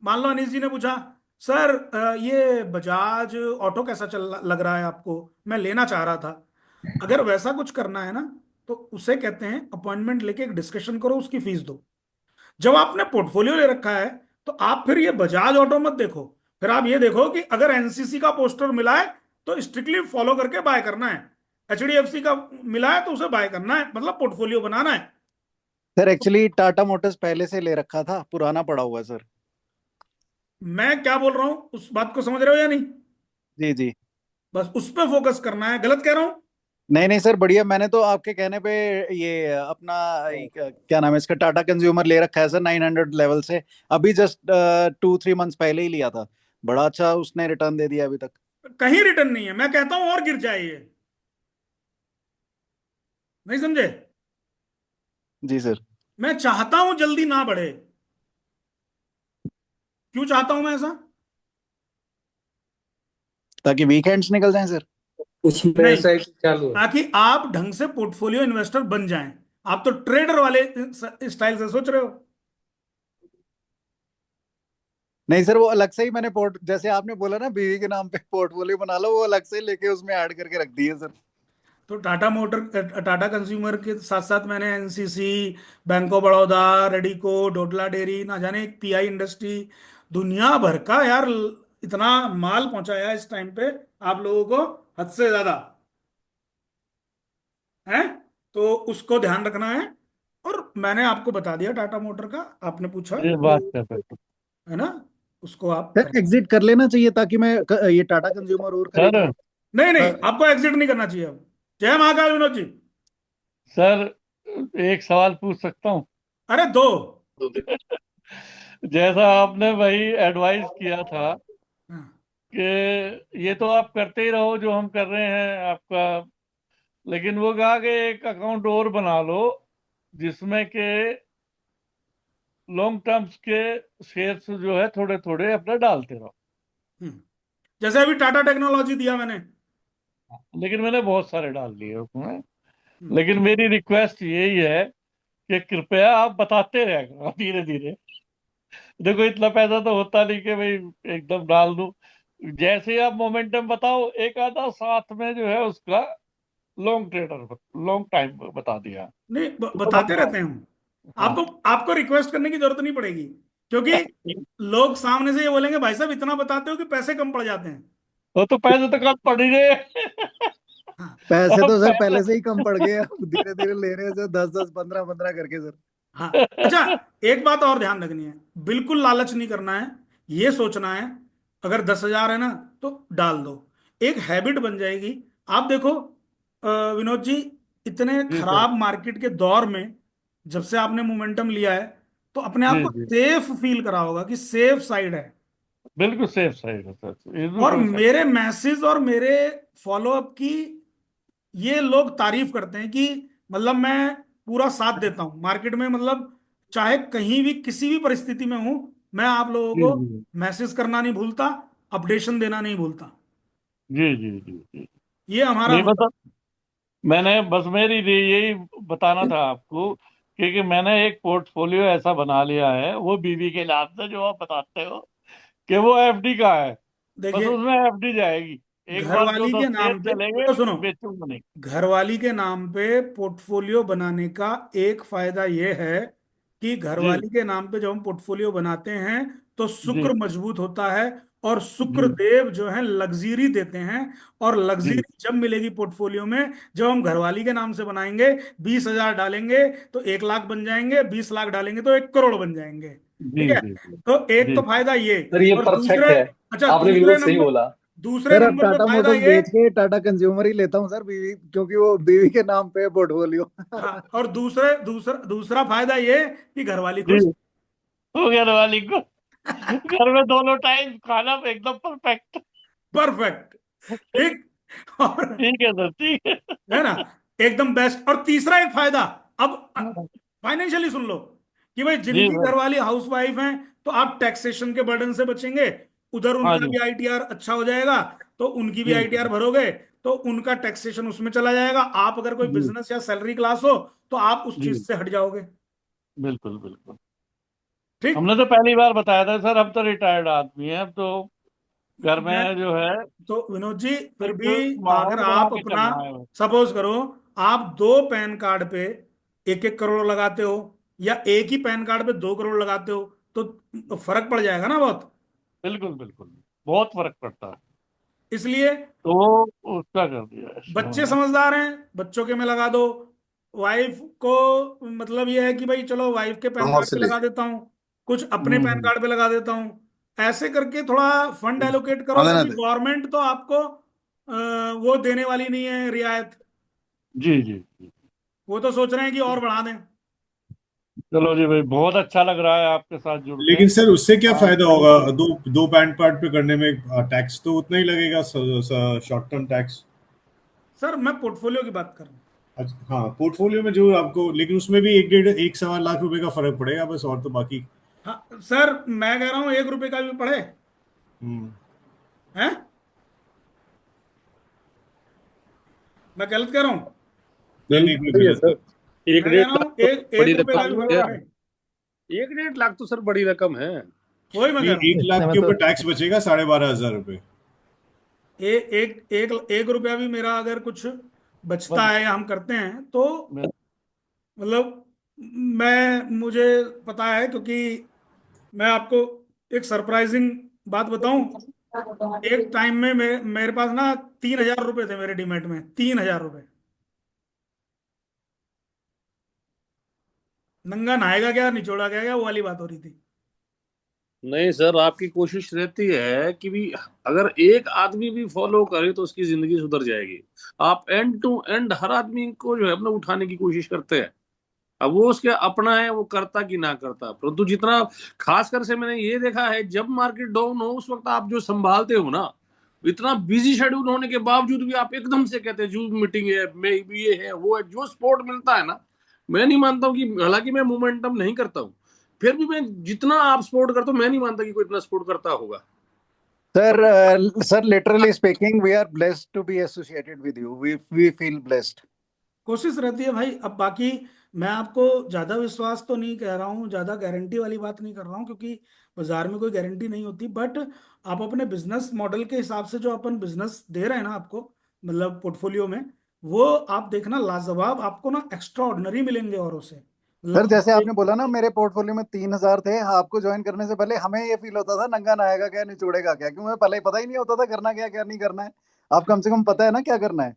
मान लो अनीश जी ने पूछा, सर ये बजाज ऑटो कैसा चल लग रहा है आपको, मैं लेना चाह रहा था। अगर वैसा कुछ करना है ना, तो उसे कहते हैं अपॉइंटमेंट लेके एक डिस्कशन करो, उसकी फीस दो। जब आपने पोर्टफोलियो ले रखा है, तो आप फिर ये बजाज ऑटो मत देखो, फिर आप ये देखो कि अगर एनसीसी का पोस्टर मिला है तो स्ट्रिक्टली फॉलो करके बाय करना है, एचडीएफसी का मिला है तो उसे बाय करना है, मतलब पोर्टफोलियो बनाना है। सर एक्चुअली टाटा मोटर्स पहले से ले रखा था, पुराना पड़ा हुआ है सर। मैं क्या बोल रहा हूं उस बात को समझ रहे हो या नहीं, जी जी। बस उस पर फोकस करना है, गलत कह रहा हूं। नहीं नहीं सर, बढ़िया। मैंने तो आपके कहने पे ये अपना क्या नाम है इसका, टाटा कंज्यूमर ले रखा है सर 900 लेवल से। अभी जस्ट 2-3 मंथ्स पहले ही लिया था। बड़ा अच्छा उसने रिटर्न दे दिया अभी तक। कहीं रिटर्न नहीं है, मैं कहता हूं और गिर जाए ये, नहीं समझे। जी सर। मैं चाहता हूं जल्दी ना बढ़े। क्यों चाहता हूं मैं ऐसा, ताकि वीकेंड्स निकल जाएं सर। उसमें नहीं, ऐसा ही चालू है। ताकि आप ढंग से पोर्टफोलियो इन्वेस्टर बन जाएं। आप तो ट्रेडर वाले स्टाइल से सोच रहे हो। नहीं सर, वो अलग से ही मैंने पोर्ट, जैसे आपने बोला ना बीवी के नाम पे पोर्टफोलियो बना लो, वो अलग से लेके उसमें ऐड करके रख दिए सर। तो टाटा मोटर, टाटा कंज्यूमर के साथ साथ मैंने NCC, bank of Baroda, Radico, Dodla dairy, ना जाने पीआई इंडस्ट्री, दुनिया भर का यार इतना माल पहुंचाया इस टाइम पे आप लोगों को, हद से ज्यादा है। तो उसको ध्यान रखना है। और मैंने आपको बता दिया टाटा मोटर का, आपने पूछा ये तो, बात कर सकते है ना, उसको आप सर कर। एग्जिट कर लेना चाहिए ताकि मैं ये टाटा कंज्यूमर और खरीद सर। लूं। नहीं नहीं, आपको एग्जिट नहीं करना चाहिए अब। जय महाकाल विनोद जी। सर एक सवाल पूछ सकता हूँ? अरे दो। जैसा आपने वही एडवाइस किया था हाँ, कि ये तो आप करते ही रहो जो हम कर रहे हैं आपका, लेकिन वो कहा कि एक अकाउंट और बना लो जिसमें के लॉन्ग टर्म्स के शेयर्स जो है थोड़े थोड़े अपने डालते रहो। हम्म। जैसे अभी टाटा टेक्नोलॉजी दिया मैंने। लेकिन मैंने बहुत सारे डाल लिए उसमें। हम्म। लेकिन मेरी रिक्वेस्ट यही है कि कृपया आप बताते रहे करो धीरे धीरे। देखो इतना पैसा तो होता नहीं कि भाई एकदम डाल दूं। जैसे ही आप मोमेंटम बताओ, एक आधा साथ में जो है उसका लॉन्ग ट्रेडर, लॉन्ग टाइम बता दिया। नहीं, बताते रहते हैं हम। हाँ। आपको आपको रिक्वेस्ट करने की जरूरत नहीं पड़ेगी, क्योंकि लोग सामने से ये बोलेंगे भाई साहब इतना बताते हो कि पैसे कम पड़ जाते हैं। तो पैसे तो कम पड़ ही रहे। हाँ। पैसे अब तो सर पैसे पहले से ही कम पड़ गए, अब धीरे धीरे ले रहे हैं सर, 10-10, 15-15 करके सर। हाँ। अच्छा, एक बात और ध्यान रखनी है, बिल्कुल लालच नहीं करना है। ये सोचना है अगर 10,000 है ना, तो डाल दो, एक हैबिट बन जाएगी। आप देखो विनोद जी, इतने जी सर। खराब मार्केट के दौर में जब से आपने मोमेंटम लिया है, तो अपने आप जी को जी। सेफ फील करा होगा कि सेफ साइड है। बिल्कुल सेफ साइड है सर, ये और बिल्कुल सर। मेरे मैसेज और मेरे फॉलोअप की ये लोग तारीफ करते हैं कि मतलब मैं पूरा साथ देता हूं मार्केट में, मतलब चाहे कहीं भी किसी भी परिस्थिति में हूं, मैं आप लोगों जी को जी मैसेज करना नहीं भूलता, अपडेशन देना नहीं भूलता। जी जी जी जी। ये हमारा नहीं मतलब। मतलब मैंने बस मेरी लिए यही बताना था आपको, क्योंकि मैंने एक पोर्टफोलियो ऐसा बना लिया है वो बीवी के नाम से, जो आप बताते हो कि वो एफडी का है। बस देखिए, उसमें एफडी जाएगी, एक बार जो घरवाली 10 के शेयर नाम पे, चलेंगे तो सुनो, बेचूंगा नहीं। घरवाली के नाम पे पोर्टफोलियो बनाने का एक फायदा यह है कि जी घरवाली के नाम पे जब हम पोर्टफोलियो बनाते हैं तो जी शुक्र मजबूत होता है, और शुक्र जी देव जो है लग्जरी देते हैं। और जी लग्जरी जब मिलेगी पोर्टफोलियो में, जब हम घरवाली के नाम से बनाएंगे, 20,000 डालेंगे तो 1 लाख बन जाएंगे, 20 लाख डालेंगे तो 1 करोड़ बन जाएंगे। जी ठीक है, जी जी तो एक जी। तो फायदा ये। सर ये और परफेक्ट दूसरे, है, अच्छा, आपने बिल्कुल सही बोला। दूसरे सर अब नंबर पे टाटा फायदा मोटर्स ये। बेच के टाटा कंज्यूमर ही लेता हूँ सर, बीवी, क्योंकि वो बीवी के नाम पे पोर्टफोलियो। हाँ, और दूसरा फायदा ये कि घरवाली जी, खुश। हो गया दिवाली को, घर में दोनों टाइम खाना एकदम परफेक्ट। परफेक्ट। ठीक। और ठीक है सर, ठीक है। है ना, एकदम बेस्ट। और तीसरा एक फायदा, अब फाइनेंशियली सुन लो, कि भाई जी जिनकी सर। घरवाली हाउसवाइफ हैं तो आप टैक्सेशन के बर्डन से बचेंगे, उधर हाँ उनका जी भी आईटीआर अच्छा हो जाएगा, तो उनकी भी जी आईटीआर जी भरोगे तो उनका टैक्सेशन उसमें चला जाएगा। आप अगर कोई जी बिजनेस या सैलरी क्लास हो तो आप उस चीज जी, से हट जाओगे। बिल्कुल बिल्कुल। ठीक। हमने तो पहली बार बताया था सर, हम तो रिटायर्ड आदमी हैं, अब तो घर मैं में जो है तो विनोद जी, फिर एक भी अगर माहौल बना आप के अपना, चलना है बस। सपोज करो, आप 2 पैन कार्ड पे 1-1 करोड़ लगाते हो, या एक ही पैन कार्ड पे 2 करोड़ लगाते हो, तो फर्क पड़ जाएगा ना बहुत। बिल्कुल बिल्कुल, बहुत फर्क पड़ता है। इसलिए तो उसका कर दिया है बच्चे हमने। समझदार हैं, बच्चों के में लगा दो। वाइफ को मतलब ये है कि भाई चलो वाइफ के पैन कार्ड पे Honestly. लगा देता हूँ, कुछ अपने पैन हम्म। कार्ड पे लगा देता हूँ। ऐसे करके थोड़ा फंड एलोकेट करो, Another क्योंकि thing. गवर्नमेंट तो आपको वो देने वाली नहीं है रियायत। जी जी जी। वो तो सोच रहे हैं कि और बढ़ा दें। चलो जी भाई, बहुत अच्छा लग रहा है आपके साथ जुड़ के। लेकिन सर उससे क्या आप फायदा होगा? दो दो पैन कार्ड पे करने में टैक्स तो उतना ही लगेगा, शॉर्ट टर्म टैक्स। सर मैं पोर्टफोलियो की बात कर रहा हूँ। अच्छा, हाँ, पोर्टफोलियो में जो आपको, लेकिन उसमें भी 1 1.5 1 सवा लाख रुपए का फर्क पड़ेगा बस, और तो बाकी। हाँ सर, मैं कह रहा हूँ 1 रुपए का भी पड़े हम्म। हैं, मैं गलत कह रहा हूँ? नहीं नहीं, कोई सही है गलत नहीं। सर। एक मैं कह डेढ़ रहा लाख हूँ तो एक बड़ी एक रुपए का रकम भी समझ फर्क गया। पड़े। 1 डेढ़ लाख तो सर बड़ी रकम है। वही मैं नहीं, कह रहा हूँ। 1 लाख इतने में के तो ऊपर टैक्स बचेगा 12,500 रुपए। एक रुपया भी मेरा अगर कुछ बचता बस है या हम करते हैं तो मैं- मतलब, मुझे पता है, क्योंकि मैं आपको एक सरप्राइजिंग बात बताऊं। एक टाइम में मेरे पास ना 3,000 रुपए थे मेरे डीमेट में, 3,000 रुपए। नंगा नहाएगा क्या, निचोड़ा गया क्या, वो वाली बात हो रही थी। नहीं सर, आपकी कोशिश रहती है कि भी अगर एक आदमी भी फॉलो करे तो उसकी जिंदगी सुधर जाएगी। आप एंड टू एंड हर आदमी को जो है अपना उठाने की कोशिश करते हैं। अब वो उसके अपना है, वो करता कि ना करता, परंतु जितना खासकर से मैंने ये देखा है, जब मार्केट डाउन हो उस वक्त आप जो संभालते हो ना, इतना बिजी शेड्यूल होने के बावजूद भी आप एकदम से कहते हैं जूम मीटिंग है, मैं ये है वो है, जो सपोर्ट मिलता है ना। मैं नहीं मानता हूँ कि, हालांकि मैं मोमेंटम नहीं करता हूँ, फिर भी मैं जितना आप सपोर्ट करते हो, मैं नहीं मानता कि कोई इतना सपोर्ट करता होगा। Sir literally speaking, we are blessed to be associated with you, we feel blessed. कोशिश रहती है भाई। अब बाकी मैं आपको ज्यादा विश्वास तो नहीं कह रहा हूँ, ज्यादा गारंटी वाली बात नहीं कर रहा हूँ, क्योंकि बाजार में कोई गारंटी नहीं होती। बट आप अपने बिजनेस मॉडल के हिसाब से जो अपन बिजनेस दे रहे हैं ना आपको, मतलब पोर्टफोलियो में, वो आप देखना लाजवाब, आपको ना एक्स्ट्रा ऑर्डिनरी मिलेंगे औरों से, सर मतलब जैसे आपको आपने बोला ना, मेरे पोर्टफोलियो में 3,000 थे, आपको ज्वाइन करने से पहले हमें ये फील होता था नंगा नहाएगा क्या निचोड़ेगा क्या, क्योंकि हमें पहले ही पता ही नहीं होता था करना क्या क्या नहीं करना है। आप कम से कम पता है ना क्या करना है।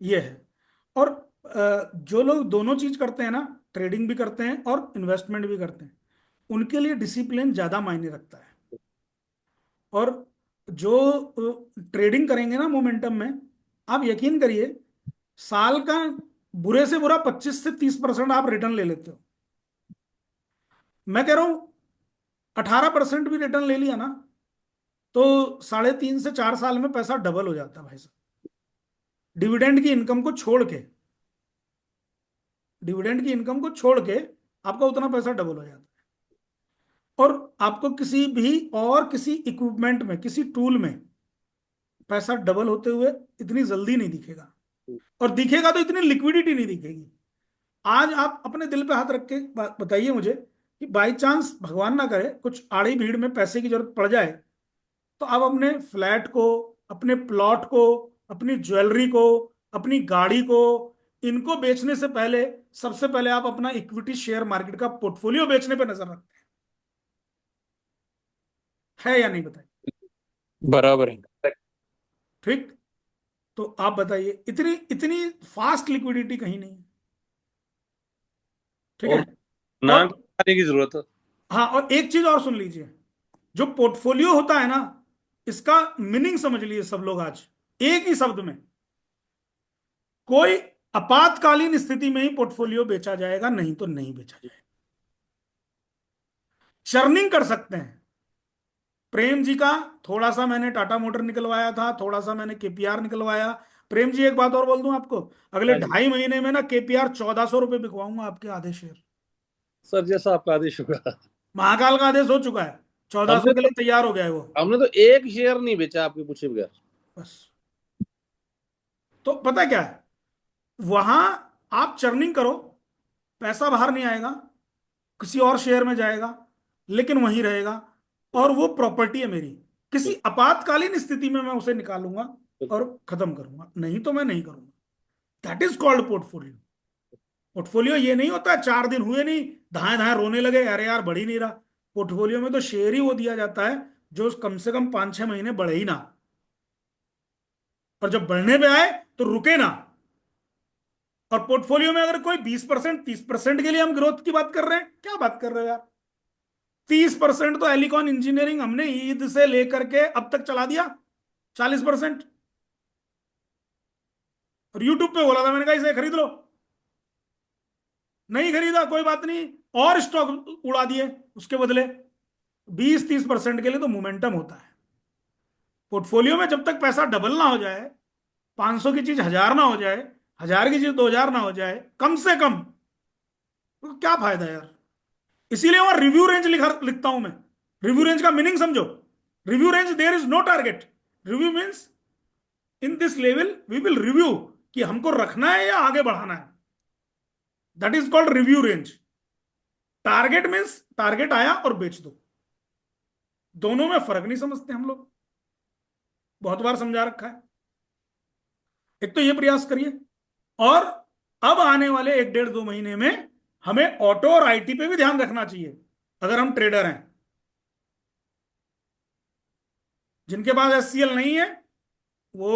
ये है। और जो लोग दोनों चीज करते हैं ना, ट्रेडिंग भी करते हैं और इन्वेस्टमेंट भी करते हैं, उनके लिए डिसिप्लिन ज्यादा मायने रखता है। और जो ट्रेडिंग करेंगे ना मोमेंटम में, आप यकीन करिए, साल का बुरे से बुरा 25 से 30% आप रिटर्न ले लेते हो। मैं कह रहा हूं 18% भी रिटर्न ले लिया ना, तो 3.5 से 4 साल में पैसा डबल हो जाता है भाई साहब। डिविडेंड की इनकम को छोड़ के, डिविडेंड की इनकम को छोड़ के आपका उतना पैसा डबल हो जाता है। और आपको किसी भी और किसी इक्विपमेंट में, किसी टूल में पैसा डबल होते हुए इतनी जल्दी नहीं दिखेगा। और दिखेगा तो इतनी लिक्विडिटी नहीं दिखेगी। आज आप अपने दिल पे हाथ रख के बताइए मुझे कि बाई चांस भगवान ना करे कुछ आड़ी भीड़ में पैसे की जरूरत पड़ जाए, तो आप अपने फ्लैट को, अपने प्लॉट को, अपनी ज्वेलरी को, अपनी गाड़ी को, इनको बेचने से पहले सबसे पहले आप अपना इक्विटी शेयर मार्केट का पोर्टफोलियो बेचने पर नजर रखते है या नहीं, बताइए। बराबर है। ठीक, तो आप बताइए, इतनी इतनी फास्ट लिक्विडिटी कहीं नहीं है। ठीक है। और ना और आने की जरूरत है। हाँ, और एक चीज और सुन लीजिए, जो पोर्टफोलियो होता है ना, इसका मीनिंग समझ लीजिए सब लोग आज एक ही शब्द में, कोई आपातकालीन स्थिति में ही पोर्टफोलियो बेचा जाएगा, नहीं तो नहीं बेचा जाएगा। चर्निंग कर सकते हैं। प्रेम जी का थोड़ा सा मैंने टाटा मोटर निकलवाया था, थोड़ा सा मैंने केपीआर निकलवाया। प्रेम जी एक बात और बोल दूं आपको, अगले हाँ जी 2.5 महीने में ना केपीआर 1400 रुपये बिकवाऊंगा आपके आधे शेयर। सर, जैसा आपका आदेश होगा। महाकाल का आदेश हो चुका है, 1400 हमने के तो लिए तैयार हो गया है वो। हमने तो एक शेयर नहीं बेचा आपके पूछे बगैर। बस, तो पता क्या है, वहां आप चर्निंग करो, पैसा बाहर नहीं आएगा, किसी और शेयर में जाएगा, लेकिन वहीं रहेगा, और वो प्रॉपर्टी है मेरी। किसी आपातकालीन स्थिति में मैं उसे निकालूंगा और खत्म करूंगा, नहीं तो मैं नहीं करूंगा। That is called portfolio. Portfolio ये नहीं होता 4 दिन हुए नहीं धाए धाए रोने लगे अरे यार बढ़ ही नहीं रहा। पोर्टफोलियो में तो शेयर ही वो दिया जाता है जो कम से कम 5-6 महीने बढ़े ही ना, और जब बढ़ने पे आए तो रुके ना। और पोर्टफोलियो में अगर कोई 20% 30% के लिए हम ग्रोथ की बात कर रहे हैं, क्या बात कर रहे हो यार। 30% तो एलिकॉन इंजीनियरिंग हमने ईद से लेकर के अब तक चला दिया, 40%। और यूट्यूब पे बोला था मैंने, कहा इसे खरीद लो, नहीं खरीदा कोई बात नहीं, और स्टॉक उड़ा दिए उसके बदले। 20-30% के लिए तो मोमेंटम होता है। पोर्टफोलियो में जब तक पैसा डबल ना हो जाए, 500 की चीज 1000 ना हो जाए, 1000 की चीज 2000 ना हो जाए कम से कम, तो क्या फायदा यार। इसीलिए वहां रिव्यू रेंज लिखता हूं मैं। रिव्यू रेंज का मीनिंग समझो। Review range, there is no target. Review means in this level we will review कि हमको रखना है या आगे बढ़ाना है। That is called review range. Target means target आया और बेच दो। दोनों में फर्क नहीं समझते हम लोग, बहुत बार समझा रखा है। एक तो ये प्रयास करिए, और अब आने वाले 1-1.5-2 महीने में हमें ऑटो और आईटी पे भी ध्यान रखना चाहिए। अगर हम ट्रेडर हैं, जिनके पास एससीएल नहीं है वो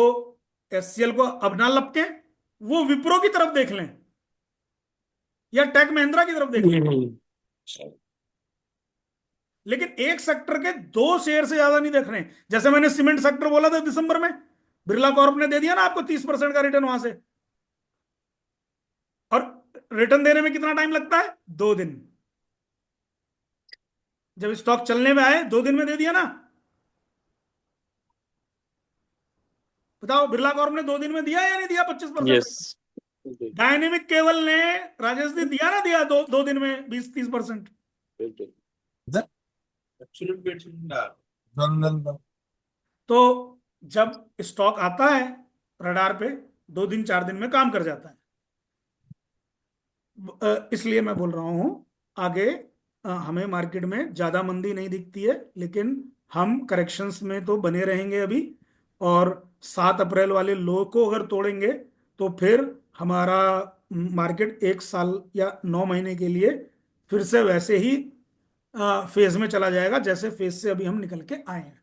एससीएल को अब ना लपकें, वो विप्रो की तरफ देख लें या टेक महिंद्रा की तरफ देख लें। लेकिन एक सेक्टर के 2 शेयर से ज्यादा नहीं देख रहे हैं। जैसे मैंने सीमेंट सेक्टर बोला था दिसंबर में, बिरला कॉर्प ने दे दिया ना आपको 30% का रिटर्न वहां से। और रिटर्न देने में कितना टाइम लगता है? 2 दिन। जब स्टॉक चलने में आए 2 दिन में दे दिया ना। बताओ, बिरला कॉर्प ने 2 दिन में दिया या नहीं दिया 25%? यस। डायनेमिक केबल ने, राजेश ने दिया ना, दिया 2 दिन में 20-30%। तो जब स्टॉक आता है रडार पे 2-4 दिन में काम कर जाता है। इसलिए मैं बोल रहा हूं आगे हमें मार्केट में ज्यादा मंदी नहीं दिखती है, लेकिन हम करेक्शंस में तो बने रहेंगे अभी। और 7 अप्रैल वाले लो को अगर तोड़ेंगे तो फिर हमारा मार्केट 1 साल या 9 महीने के लिए फिर से वैसे ही फेज में चला जाएगा जैसे फेज से अभी हम निकल के आए हैं।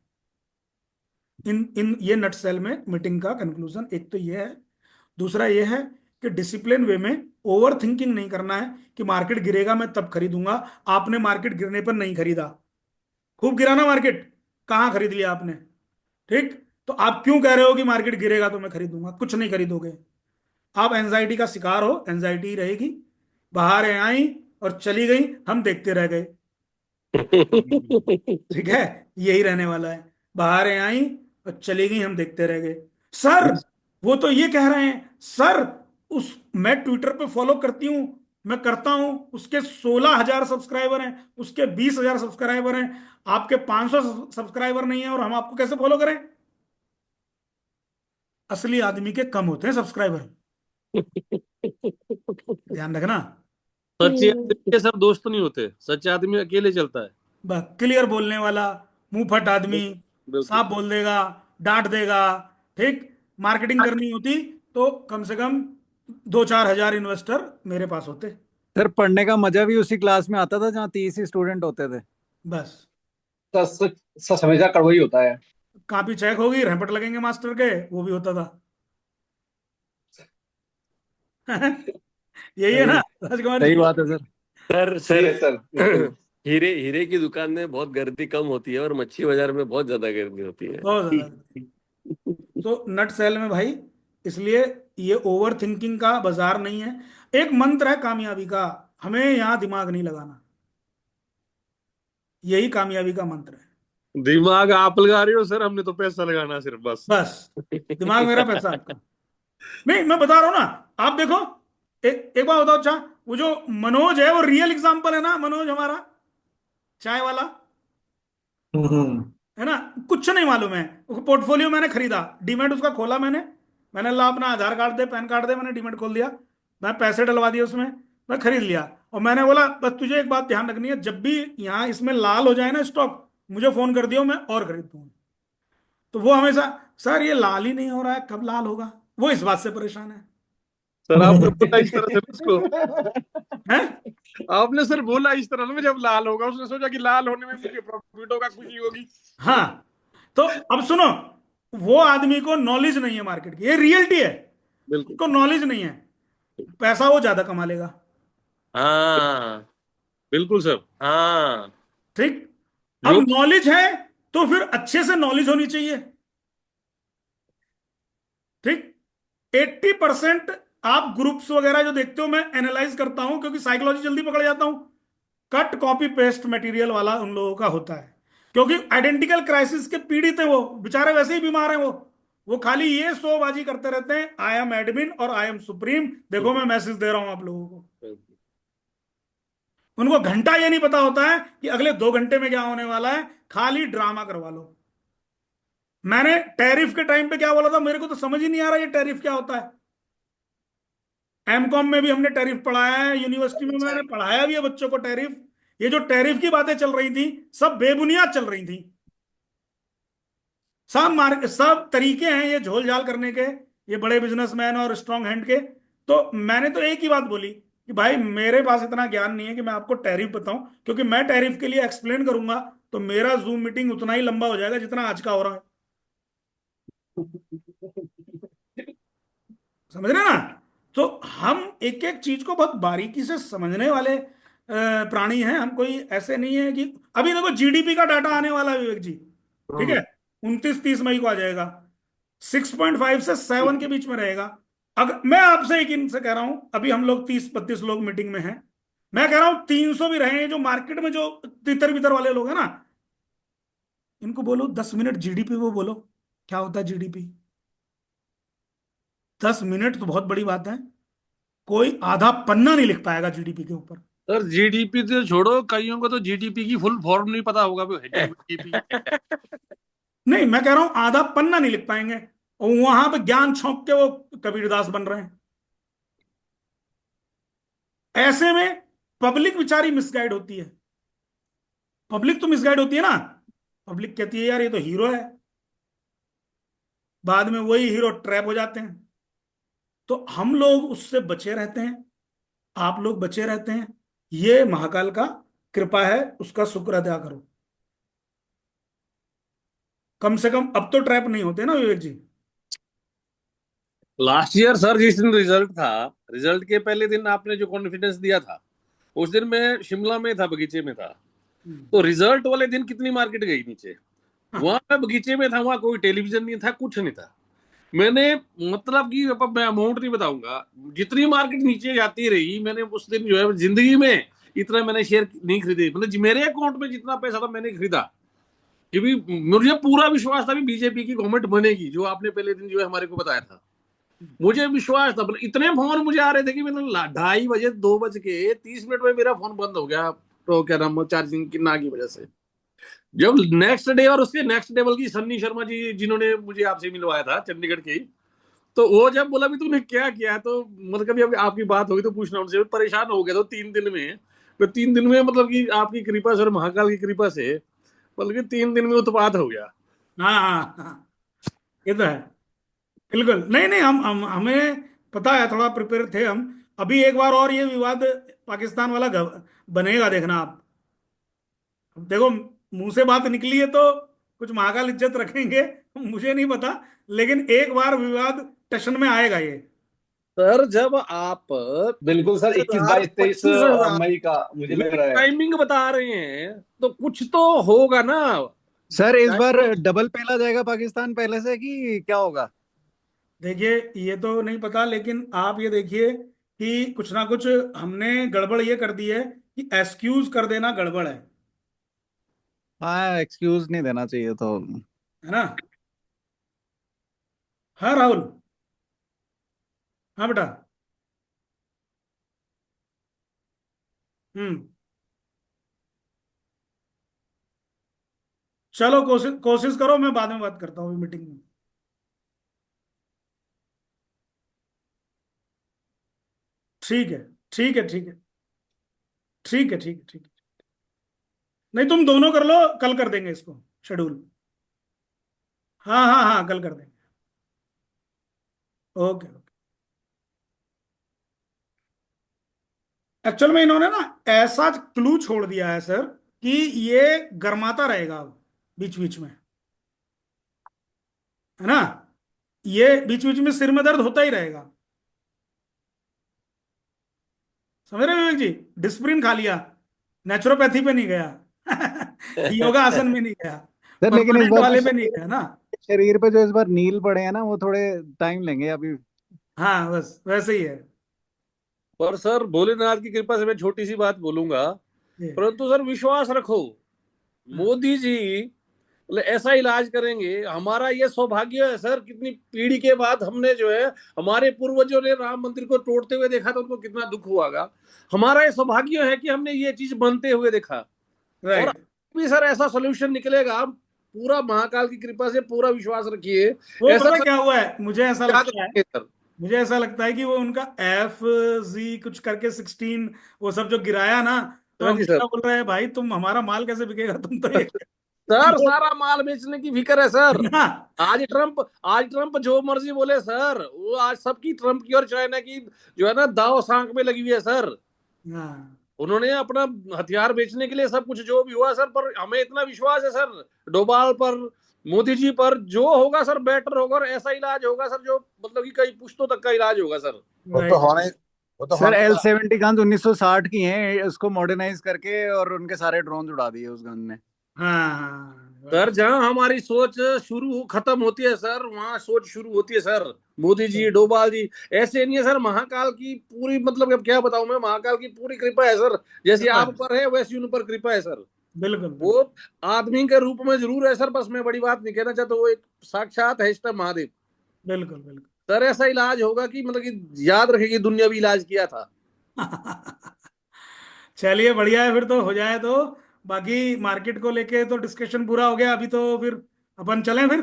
इन ये नट सेल में मीटिंग का कंक्लूजन एक तो ये है। दूसरा ये है कि डिसिप्लिन वे में ओवर थिंकिंग नहीं करना है कि मार्केट गिरेगा मैं तब खरीदूंगा। आपने मार्केट गिरने पर नहीं खरीदा, खूब गिरा ना मार्केट, कहां खरीद लिया आपने? ठीक, तो आप क्यों कह रहे हो कि मार्केट गिरेगा तो मैं खरीदूंगा? कुछ नहीं खरीदोगे। आप एंजाइटी का शिकार हो, एंजाइटी रहेगी। बाहर आई और चली गई, हम देखते रह गए। ठीक है, यही रहने वाला है। बाहर आई और चली गई, हम देखते रह गए। सर वो तो ये कह रहे हैं, सर उस मैं ट्विटर पे फॉलो करती हूं, मैं करता हूं, उसके 16,000 सब्सक्राइबर हैं, उसके 20,000 सब्सक्राइबर हैं, आपके 500 सब्सक्राइबर नहीं है, और हम आपको कैसे फॉलो करें? असली आदमी के कम होते हैं सब्सक्राइबर। ध्यान रखना। सच्चे आदमी के सर दोस्त नहीं होते, सच्चा आदमी अकेले चलता है। बस क्लियर बोलने वाला, मुंह फट आदमी, बिल्कुल। साफ बोल देगा, डांट देगा। ठीक, मार्केटिंग करनी होती तो कम से कम 2-4 हजार इन्वेस्टर मेरे पास होते। सर पढ़ने का मजा भी उसी क्लास में आता था जहाँ 30 ही स्टूडेंट होते थे। बस सर हमेशा कड़वाई होता है। कॉपी चेक होगी, रैंपट लगेंगे मास्टर के, वो भी होता था। यही है ना राजकुमार सही जी? बात है sir. Sir sir Yes, sir, बिल्कुल। हीरे हीरे की दुकान में बहुत गर्दी कम होती है और मच्छी बाजार में बहुत ज्यादा गर्दी होती है। बहुत ज्यादा। तो नट सेल में भाई, इसलिए ये ओवर थिंकिंग का बाजार नहीं है। एक मंत्र है कामयाबी का, हमें यहाँ दिमाग नहीं लगाना, यही कामयाबी का मंत्र है। दिमाग आप लगा रहे हो सर, हमने तो पैसा लगाना सिर्फ बस। बस दिमाग मेरा, पैसा आपका। नहीं, मैं बता रहा हूं ना, आप देखो, एक बात बताओ। अच्छा, वो जो मनोज है वो रियल एग्जाम्पल है ना, मनोज हमारा चाय वाला, है ना? कुछ नहीं मालूम है, वो पोर्टफोलियो मैंने खरीदा, डीमेट उसका खोला मैंने ला अपना आधार कार्ड दे, पैन कार्ड दे, मैंने डीमेट खोल दिया, मैं पैसे डलवा दिए उसमें, मैं खरीद लिया। और मैंने बोला बस तुझे एक बात ध्यान रखनी है, जब भी यहाँ इसमें लाल हो जाए ना स्टॉक, मुझे फोन कर दियो, मैं और खरीद दूंगा। तो वो हमेशा, सर ये लाल ही नहीं हो रहा है, कब लाल होगा? वो इस बात से परेशान है। सर आपने बोला इस तरह से उसको, हैं? आपने सर बोला इस तरह में, जब लाल होगा उसने सोचा कि लाल होने में मुझे प्रॉफिट होगा, खुशी होगी। हाँ, तो अब सुनो, वो आदमी को नॉलेज नहीं है मार्केट की, ये रियलिटी है, बिल्कुल उसको नॉलेज नहीं है, पैसा वो ज्यादा कमा लेगा। हाँ बिल्कुल सर। हाँ, ठीक, अब नॉलेज है तो फिर अच्छे से नॉलेज होनी चाहिए। ठीक, 80% आप ग्रुप्स वगैरह जो देखते हो, मैं एनालाइज करता हूं क्योंकि साइकोलॉजी जल्दी पकड़ जाता हूं। कट कॉपी पेस्ट मटेरियल वाला उन लोगों का होता है, क्योंकि आइडेंटिकल क्राइसिस के पीड़ित है वो बेचारे, वैसे ही बीमार हैं वो खाली ये शोबाजी करते रहते हैं, आई एम एडमिन और आई एम सुप्रीम। देखो मैं मैसेज दे रहा हूं आप लोगों को, उनको घंटा ये नहीं पता होता है कि अगले 2 घंटे में क्या होने वाला है, खाली ड्रामा करवा लो। मैंने टैरिफ के टाइम पे क्या बोला था, मेरे को तो समझ ही नहीं आ रहा ये टैरिफ क्या होता है। एमकॉम में भी हमने टैरिफ पढ़ाया है, यूनिवर्सिटी में मैंने पढ़ाया भी है बच्चों को टैरिफ। ये जो टैरिफ की बातें चल रही थी सब बेबुनियाद चल रही थी, सब तरीके हैं ये झोल झाल करने के, ये बड़े बिजनेसमैन और स्ट्रांग हैंड के। तो मैंने तो एक ही बात बोली कि भाई मेरे पास इतना ज्ञान नहीं है कि मैं आपको टैरिफ बताऊं, क्योंकि मैं टैरिफ के लिए एक्सप्लेन करूंगा तो मेरा जूम मीटिंग उतना ही लंबा हो जाएगा जितना आज का हो रहा है। समझ रहे ना? तो हम एक एक चीज को बहुत बारीकी से समझने वाले प्राणी हैं हम, कोई ऐसे नहीं है कि अभी देखो जीडीपी का डाटा आने वाला है विवेक जी, ठीक है, 29-30 मई को आ जाएगा, 6.5 से 7 के बीच में रहेगा। अगर मैं आपसे एक इनसे कह रहा हूं, अभी हम लोग 30-32 लोग मीटिंग में हैं, मैं कह रहा हूं 300 भी रहे, जो मार्केट में जो तितर बितर वाले लोग हैं ना, इनको बोलो 10 मिनट जीडीपी वो बोलो क्या होता है जीडीपी। 10 मिनट तो बहुत बड़ी बात है, कोई आधा पन्ना नहीं लिख पाएगा जीडीपी के ऊपर। सर जीडीपी तो छोड़ो, कईयों को तो जीडीपी की फुल फॉर्म नहीं पता होगा जीडीपी। नहीं, मैं कह रहा हूं आधा पन्ना नहीं लिख पाएंगे, और वहां पे ज्ञान छोंक के वो कबीरदास बन रहे हैं। ऐसे में पब्लिक बेचारी मिसगाइड होती है, पब्लिक तो मिसगाइड होती है ना, पब्लिक कहती है यार ये तो हीरो है, बाद में वही हीरो ट्रैप हो जाते हैं। तो हम लोग उससे बचे रहते हैं, आप लोग बचे रहते हैं, ये महाकाल का कृपा है, उसका शुक्र अदा करो। कम से कम अब तो ट्रैप नहीं होते ना विवेक जी। लास्ट ईयर सर जिस दिन रिजल्ट था, रिजल्ट के पहले दिन आपने जो कॉन्फिडेंस दिया था, उस दिन मैं शिमला में था, बगीचे में था। तो रिजल्ट वाले दिन कितनी मार्केट गई नीचे, वहां मैं बगीचे में था, वहां कोई टेलीविजन नहीं था, कुछ नहीं था। मैंने मतलब कि मैं अमाउंट नहीं बताऊंगा, जितनी मार्केट नीचे जाती रही, मैंने उस दिन जो है जिंदगी में इतना मैंने शेयर नहीं खरीदे, मतलब मेरे अकाउंट में जितना पैसा था मैंने खरीदा, क्योंकि मुझे पूरा विश्वास था कि बीजेपी की गवर्नमेंट बनेगी, जो आपने पहले दिन जो है हमारे को बताया था, मुझे विश्वास था। इतने फोन मुझे आ रहे थे कि मैंने 2:30 बजे 2:30 में मेरा फोन बंद हो गया, तो क्या नाम चार्जिंग की ना की वजह से। जब नेक्स्ट डे और उसके नेक्स्ट डे बल्कि सन्नी शर्मा जी जिन्होंने मुझे आपसे मिलवाया था चंडीगढ़ के, तो वो जब बोला भी तूने क्या किया, तो मतलब कभी अभी आपकी बात होगी तो पूछना उनसे। परेशान हो गया तो 3 दिन में, तो 3 दिन में मतलब कि आपकी कृपा से और महाकाल की कृपा से मतलब कि 3 दिन में उत्पात हो गया। हाँ हाँ हाँ, ये तो है। बिल्कुल, नहीं नहीं, हम हमें पता है, थोड़ा प्रिपेयर थे हम। अभी एक बार और ये विवाद पाकिस्तान वाला बनेगा, देखना आप। अब देखो, मुंह से बात निकली है तो कुछ महाकाल इज्जत रखेंगे, मुझे नहीं पता, लेकिन एक बार विवाद टशन में आएगा ये। सर जब आप बिल्कुल सर, 21, 22, 23 25,000 मई का मुझे लग रहा है। टाइमिंग बता रहे हैं तो कुछ तो होगा ना। सर इस बार डबल पहला जाएगा पाकिस्तान पहले से कि क्या होगा? देखिए, ये तो नहीं पता, लेकिन आप ये देखिए कि कुछ ना कुछ हमने गड़बड़ ये कर दी है कि एक्सक्यूज कर देना गड़बड़ है हाँ, एक्सक्यूज नहीं देना चाहिए तो। है ना? हाँ राहुल। हाँ बेटा। हम्म। चलो, कोशिश कोशिश करो, मैं बाद में बात करता हूँ मीटिंग में। ठीक है, ठीक है, ठीक है, ठीक है, ठीक है, ठीक है। नहीं, तुम दोनों कर लो, कल कर देंगे इसको शेड्यूल। हाँ हाँ हाँ, कल कर देंगे। Okay okay. एक्चुअल में इन्होंने ना ऐसा क्लू छोड़ दिया है सर कि ये गर्माता रहेगा अब बीच बीच में, है ना? ये बीच बीच में सिर में दर्द होता ही रहेगा। समझ रहे हो विवेक जी? डिस्प्रिन खा लिया, नेचुरोपैथी पे नहीं गया, योगा आसन में नहीं गया, सर लेकिन इस परमानेंट बार वाले पे नहीं गया ना। शरीर पे जो इस बार नील पड़े हैं ना, वो थोड़े टाइम लेंगे अभी। हाँ, बस वैसे ही है। पर सर भोलेनाथ की कृपा से मैं छोटी सी बात बोलूंगा, ये, परंतु सर विश्वास रखो, मोदी जी मतलब ऐसा इलाज करेंगे। हमारा ये सौभाग्य है सर, कितनी पीढ़ी के बाद हमने जो है, हमारे पूर्वजों ने राम मंदिर को तोड़ते हुए देखा तो उनको कितना दुख हुआगा। हमारा ये सौभाग्य है कि हमने ये चीज बनते हुए देखा। और राइट। भी सर ऐसा सोल्यूशन निकलेगा, पूरा महाकाल की कृपा से पूरा विश्वास रखिए। वो ऐसा पता क्या हुआ है, मुझे ऐसा याद लगता है, रखिए सर। मुझे ऐसा लगता है कि वो उनका FZ कुछ करके 16 वो सब जो गिराया ना, तो हाँ जी अमेरिका सर। बोल रहा है भाई तुम हमारा माल कैसे बिकेगा, तुम तो ये सर लोग, सारा माल बेचने की फिक्र है सर। है ना? आज ट्रम्प जो मर्जी बोले सर, वो आज सबकी, ट्रम्प की और चाइना की जो है ना दाव सांख में लगी हुई है सर। हाँ, उन्होंने अपना हथियार बेचने के लिए सब कुछ जो भी हुआ सर, पर हमें इतना विश्वास है सर डोभाल पर, मोदी जी पर, जो होगा सर बेटर होगा और ऐसा इलाज होगा सर जो मतलब कि कई पुश्तों तक का इलाज होगा सर। वो तो राइट। होने वो तो सर होने वाला। L70 गन्स 1960 की हैं, उसको मॉडर्नाइज करके और उनके सारे ड्रोन उड़ा दिए उस गन ने। हाँ सर जहां हमारी सोच शुरू खत्म होती है सर, वहां सोच शुरू होती है सर। मोदी जी, डोभाल जी ऐसे नहीं है सर। महाकाल की पूरी मतलब अब क्या बताऊं मैं, महाकाल की पूरी कृपा है सर। जैसी आप पर है वैसी उन पर कृपा है सर। बिल्कुल वो बिल्कुल आदमी के रूप में जरूर है सर, बस मैं बड़ी बात नहीं कहना चाहता, वो एक साक्षात है इष्ट महादेव। बिल्कुल बिल्कुल। सर ऐसा इलाज होगा कि मतलब कि याद रखेगी दुनिया भी इलाज किया था। चलिए, बढ़िया है, फिर तो हो जाए तो। बाकी मार्केट को लेके तो डिस्कशन पूरा हो गया, अभी तो फिर अपन चलें फिर।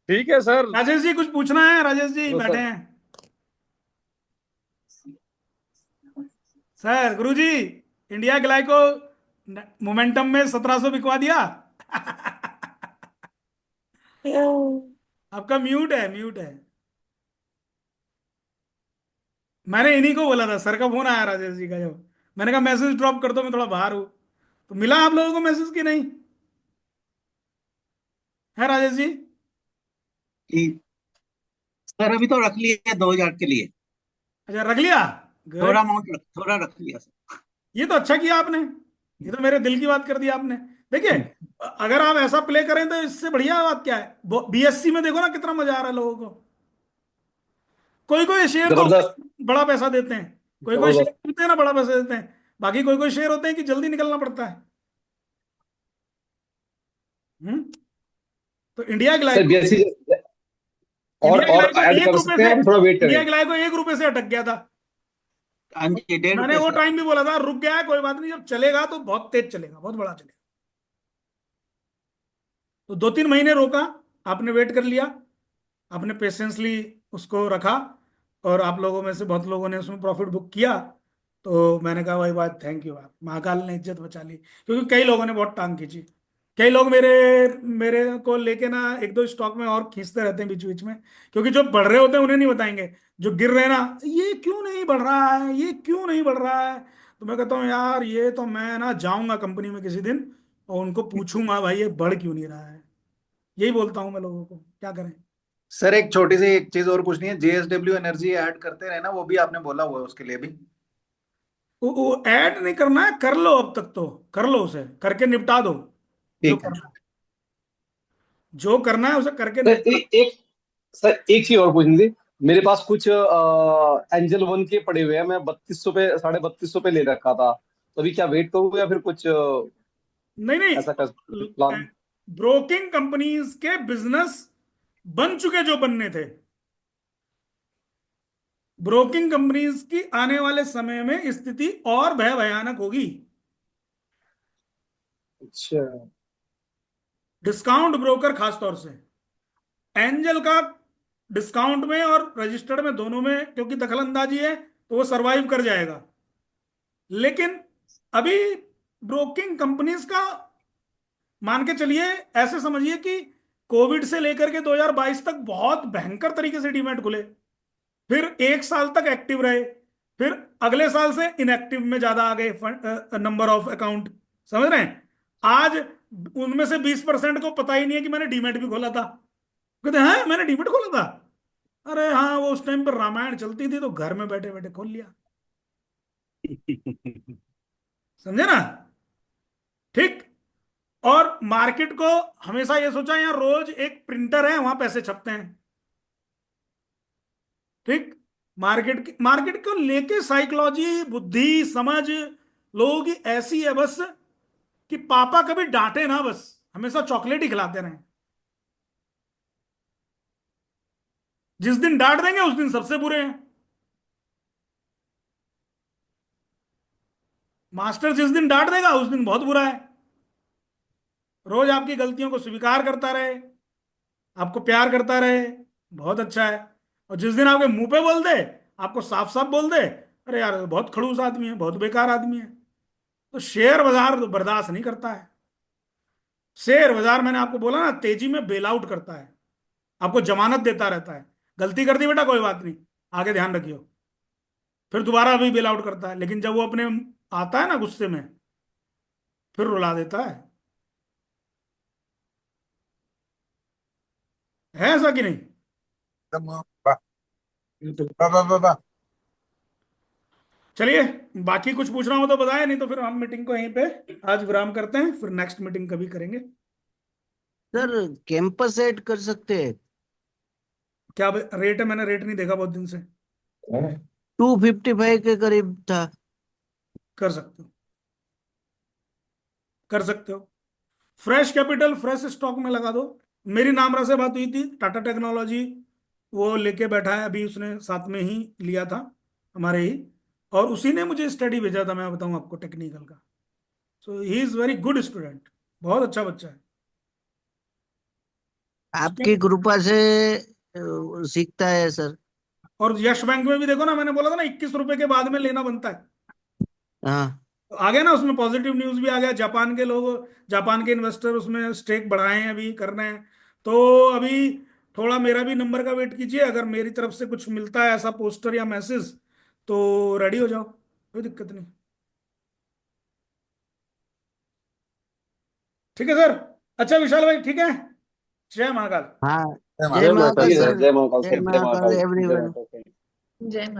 ठीक है सर। राजेश जी कुछ पूछना है? राजेश जी लो बैठे सर। हैं। सर, गुरुजी, इंडिया ग्लाइको मोमेंटम में 1700 बिकवा दिया। आपका म्यूट है, म्यूट है। मैंने इन्हीं को बोला था, सर का फोन आया राजेश जी का, जब मैंने कहा मैसेज ड्रॉप कर दो, मैं थोड़ा बाहर हूं, तो मिला आप लोगों को मैसेज की नहीं? है राजेश जी? ठीक। सर अभी तो रख लिया 2000 के लिए, अच्छा, रख लिया। थोड़ा गुड। अमाउंट थोड़ा रख लिया सर। ये तो अच्छा किया आपने, ये तो मेरे दिल की बात कर दी आपने। देखिए, अगर आप ऐसा प्ले करें तो इससे बढ़िया बात क्या है? BSC में देखो ना कितना मजा आ रहा है लोगों को। कोई कोई शेयर तो जबरदस्त। बड़ा पैसा देते हैं, कोई कोई शेयर जबरदस्त। होते हैं ना बड़ा पैसा देते हैं, बाकी कोई कोई शेयर होते हैं कि जल्दी निकलना पड़ता है। हम्म। तो इंडिया सर ग्लाइको, जैसी और ऐड कर सकते हैं, हम थोड़ा वेट इंडिया करें। ग्लाइको 1 रुपए से अटक गया था। हाँ जी, 1.5 मैंने रुपए वो सर। टाइम भी बोला था, रुक गया है कोई बात नहीं, जब चलेगा तो बहुत तेज चलेगा, बहुत बड़ा चलेगा। तो 2-3 महीने रोका, आपने वेट कर लिया, आपने पेशेंसली उसको रखा, और आप लोगों में से बहुत लोगों ने उसमें प्रॉफिट बुक किया। तो मैंने कहा भाई बात, थैंक यू आप, महाकाल ने इज्जत बचा ली, क्योंकि कई लोगों ने बहुत टांग खींची। कई लोग मेरे मेरे को लेके ना एक दो स्टॉक में और खींचते रहते हैं बीच बीच में, क्योंकि जो बढ़ रहे होते हैं उन्हें नहीं बताएंगे, जो गिर रहे हैं ना, ये क्यों नहीं बढ़ रहा है, ये क्यों नहीं बढ़ रहा है। तो मैं कहता हूँ यार, ये तो मैं ना जाऊंगा कंपनी में किसी दिन और उनको पूछूंगा भाई ये बढ़ क्यों नहीं रहा है। यही बोलता हूँ मैं लोगों को, क्या करें। सर एक छोटी सी एक चीज और पूछनी है, जेएसडब्ल्यू एनर्जी ऐड करते रहे ना, वो भी आपने बोला हुआ है उसके लिए भी। वो ऐड नहीं करना है, कर लो, अब तक तो कर लो, उसे करके निपटा दो। जो ठीक है। करना जो करना है उसे करके सर निपटा। एक सर एक चीज और पूछनी थी। मेरे पास कुछ एंजल वन के पड़े हुए हैं, मैं 3200 पे 3250 पे ले रखा था। तो अभी क्या वेट करूँ या फिर कुछ नहीं नहीं, ऐसा कर प्लान? ब्रोकिंग कंपनीज के बिजनेस बन चुके जो बनने थे, ब्रोकिंग कंपनीज की आने वाले समय में स्थिति और भयानक होगी। अच्छा। डिस्काउंट ब्रोकर खासतौर से, एंजल का डिस्काउंट में और रजिस्टर्ड में दोनों में, क्योंकि दखलंदाजी है तो वो सरवाइव कर जाएगा। लेकिन अभी ब्रोकिंग कंपनीज का, मान के चलिए, ऐसे समझिए कि कोविड से लेकर के 2022 तक बहुत भयंकर तरीके से डीमैट खुले, फिर एक साल तक एक्टिव रहे, फिर अगले साल से इनएक्टिव में ज्यादा आ गए नंबर ऑफ अकाउंट। समझ रहे हैं? आज उनमें से 20% को पता ही नहीं है कि मैंने डीमैट भी खोला था। कहते हैं मैंने डीमैट खोला था। अरे हाँ, वो उस टाइम पर रामायण चलती थी तो घर में बैठे बैठे खोल लिया। समझे ना? ठीक। और मार्केट को हमेशा ये सोचा यार रोज एक प्रिंटर है वहां पैसे छपते हैं। ठीक। मार्केट को लेके साइकोलॉजी, बुद्धि, समझ लोगों की ऐसी है बस, कि पापा कभी डांटे ना, बस हमेशा चॉकलेट ही खिलाते रहे। जिस दिन डांट देंगे उस दिन सबसे बुरे हैं। मास्टर जिस दिन डांट देगा उस दिन बहुत बुरा है। रोज आपकी गलतियों को स्वीकार करता रहे, आपको प्यार करता रहे, बहुत अच्छा है। और जिस दिन आपके मुंह पे बोल दे, आपको साफ साफ बोल दे, अरे यार बहुत खड़ूस आदमी है, बहुत बेकार आदमी है, तो शेयर बाजार तो बर्दाश्त नहीं करता है। शेयर बाजार, मैंने आपको बोला ना, तेजी में बेल आउट करता है, आपको जमानत देता रहता है। गलती कर दी बेटा, कोई बात नहीं, आगे ध्यान रखियो। फिर दोबारा अभी बेल आउट करता है, लेकिन जब वो अपने आता है ना गुस्से में, फिर रुला देता है ऐसा कि नहीं? एकदम वाह, वाह, वाह, वाह, वाह। चलिए, बाकी कुछ पूछना हो तो बताएं, नहीं तो फिर हम मीटिंग को यहीं पे आज विराम करते हैं, फिर नेक्स्ट मीटिंग कभी करेंगे। सर कैंपस ऐड कर सकते हैं? क्या रेट है? मैंने रेट नहीं देखा बहुत दिन से। 255 के करीब था। कर सकते हो, कर सकते हो। फ्रेश कैपिटल फ्रेश स्टॉक में लगा दो। मेरी नामरा से बात हुई थी, टाटा टेक्नोलॉजी वो लेके बैठा है, अभी उसने साथ में ही लिया था हमारे ही, और उसी ने मुझे स्टडी भेजा था, मैं बताऊं आपको, टेक्निकल का। So he is very good student, बहुत अच्छा बच्चा है। आपकी कृपा से सीखता है सर। और यश बैंक में भी देखो ना, मैंने बोला था ना 21 रुपए के बाद में लेना बनता है। हाँ। तो आ गया ना, उसमें पॉजिटिव न्यूज भी आ गया। जापान के लोग, जापान के इन्वेस्टर उसमें स्टेक बढ़ाए हैं, अभी कर रहे हैं। तो अभी थोड़ा मेरा भी नंबर का वेट कीजिए, अगर मेरी तरफ से कुछ मिलता है ऐसा पोस्टर या मैसेज, तो रेडी हो जाओ, कोई दिक्कत नहीं। ठीक है सर। अच्छा विशाल भाई, ठीक है। जय महाकाल। हाँ, जय जय महाकाल। महाकाल जय सर। महाकाल जय सर, जय महाकाल महाकाल, जय एवरीवन। महाकाल। जय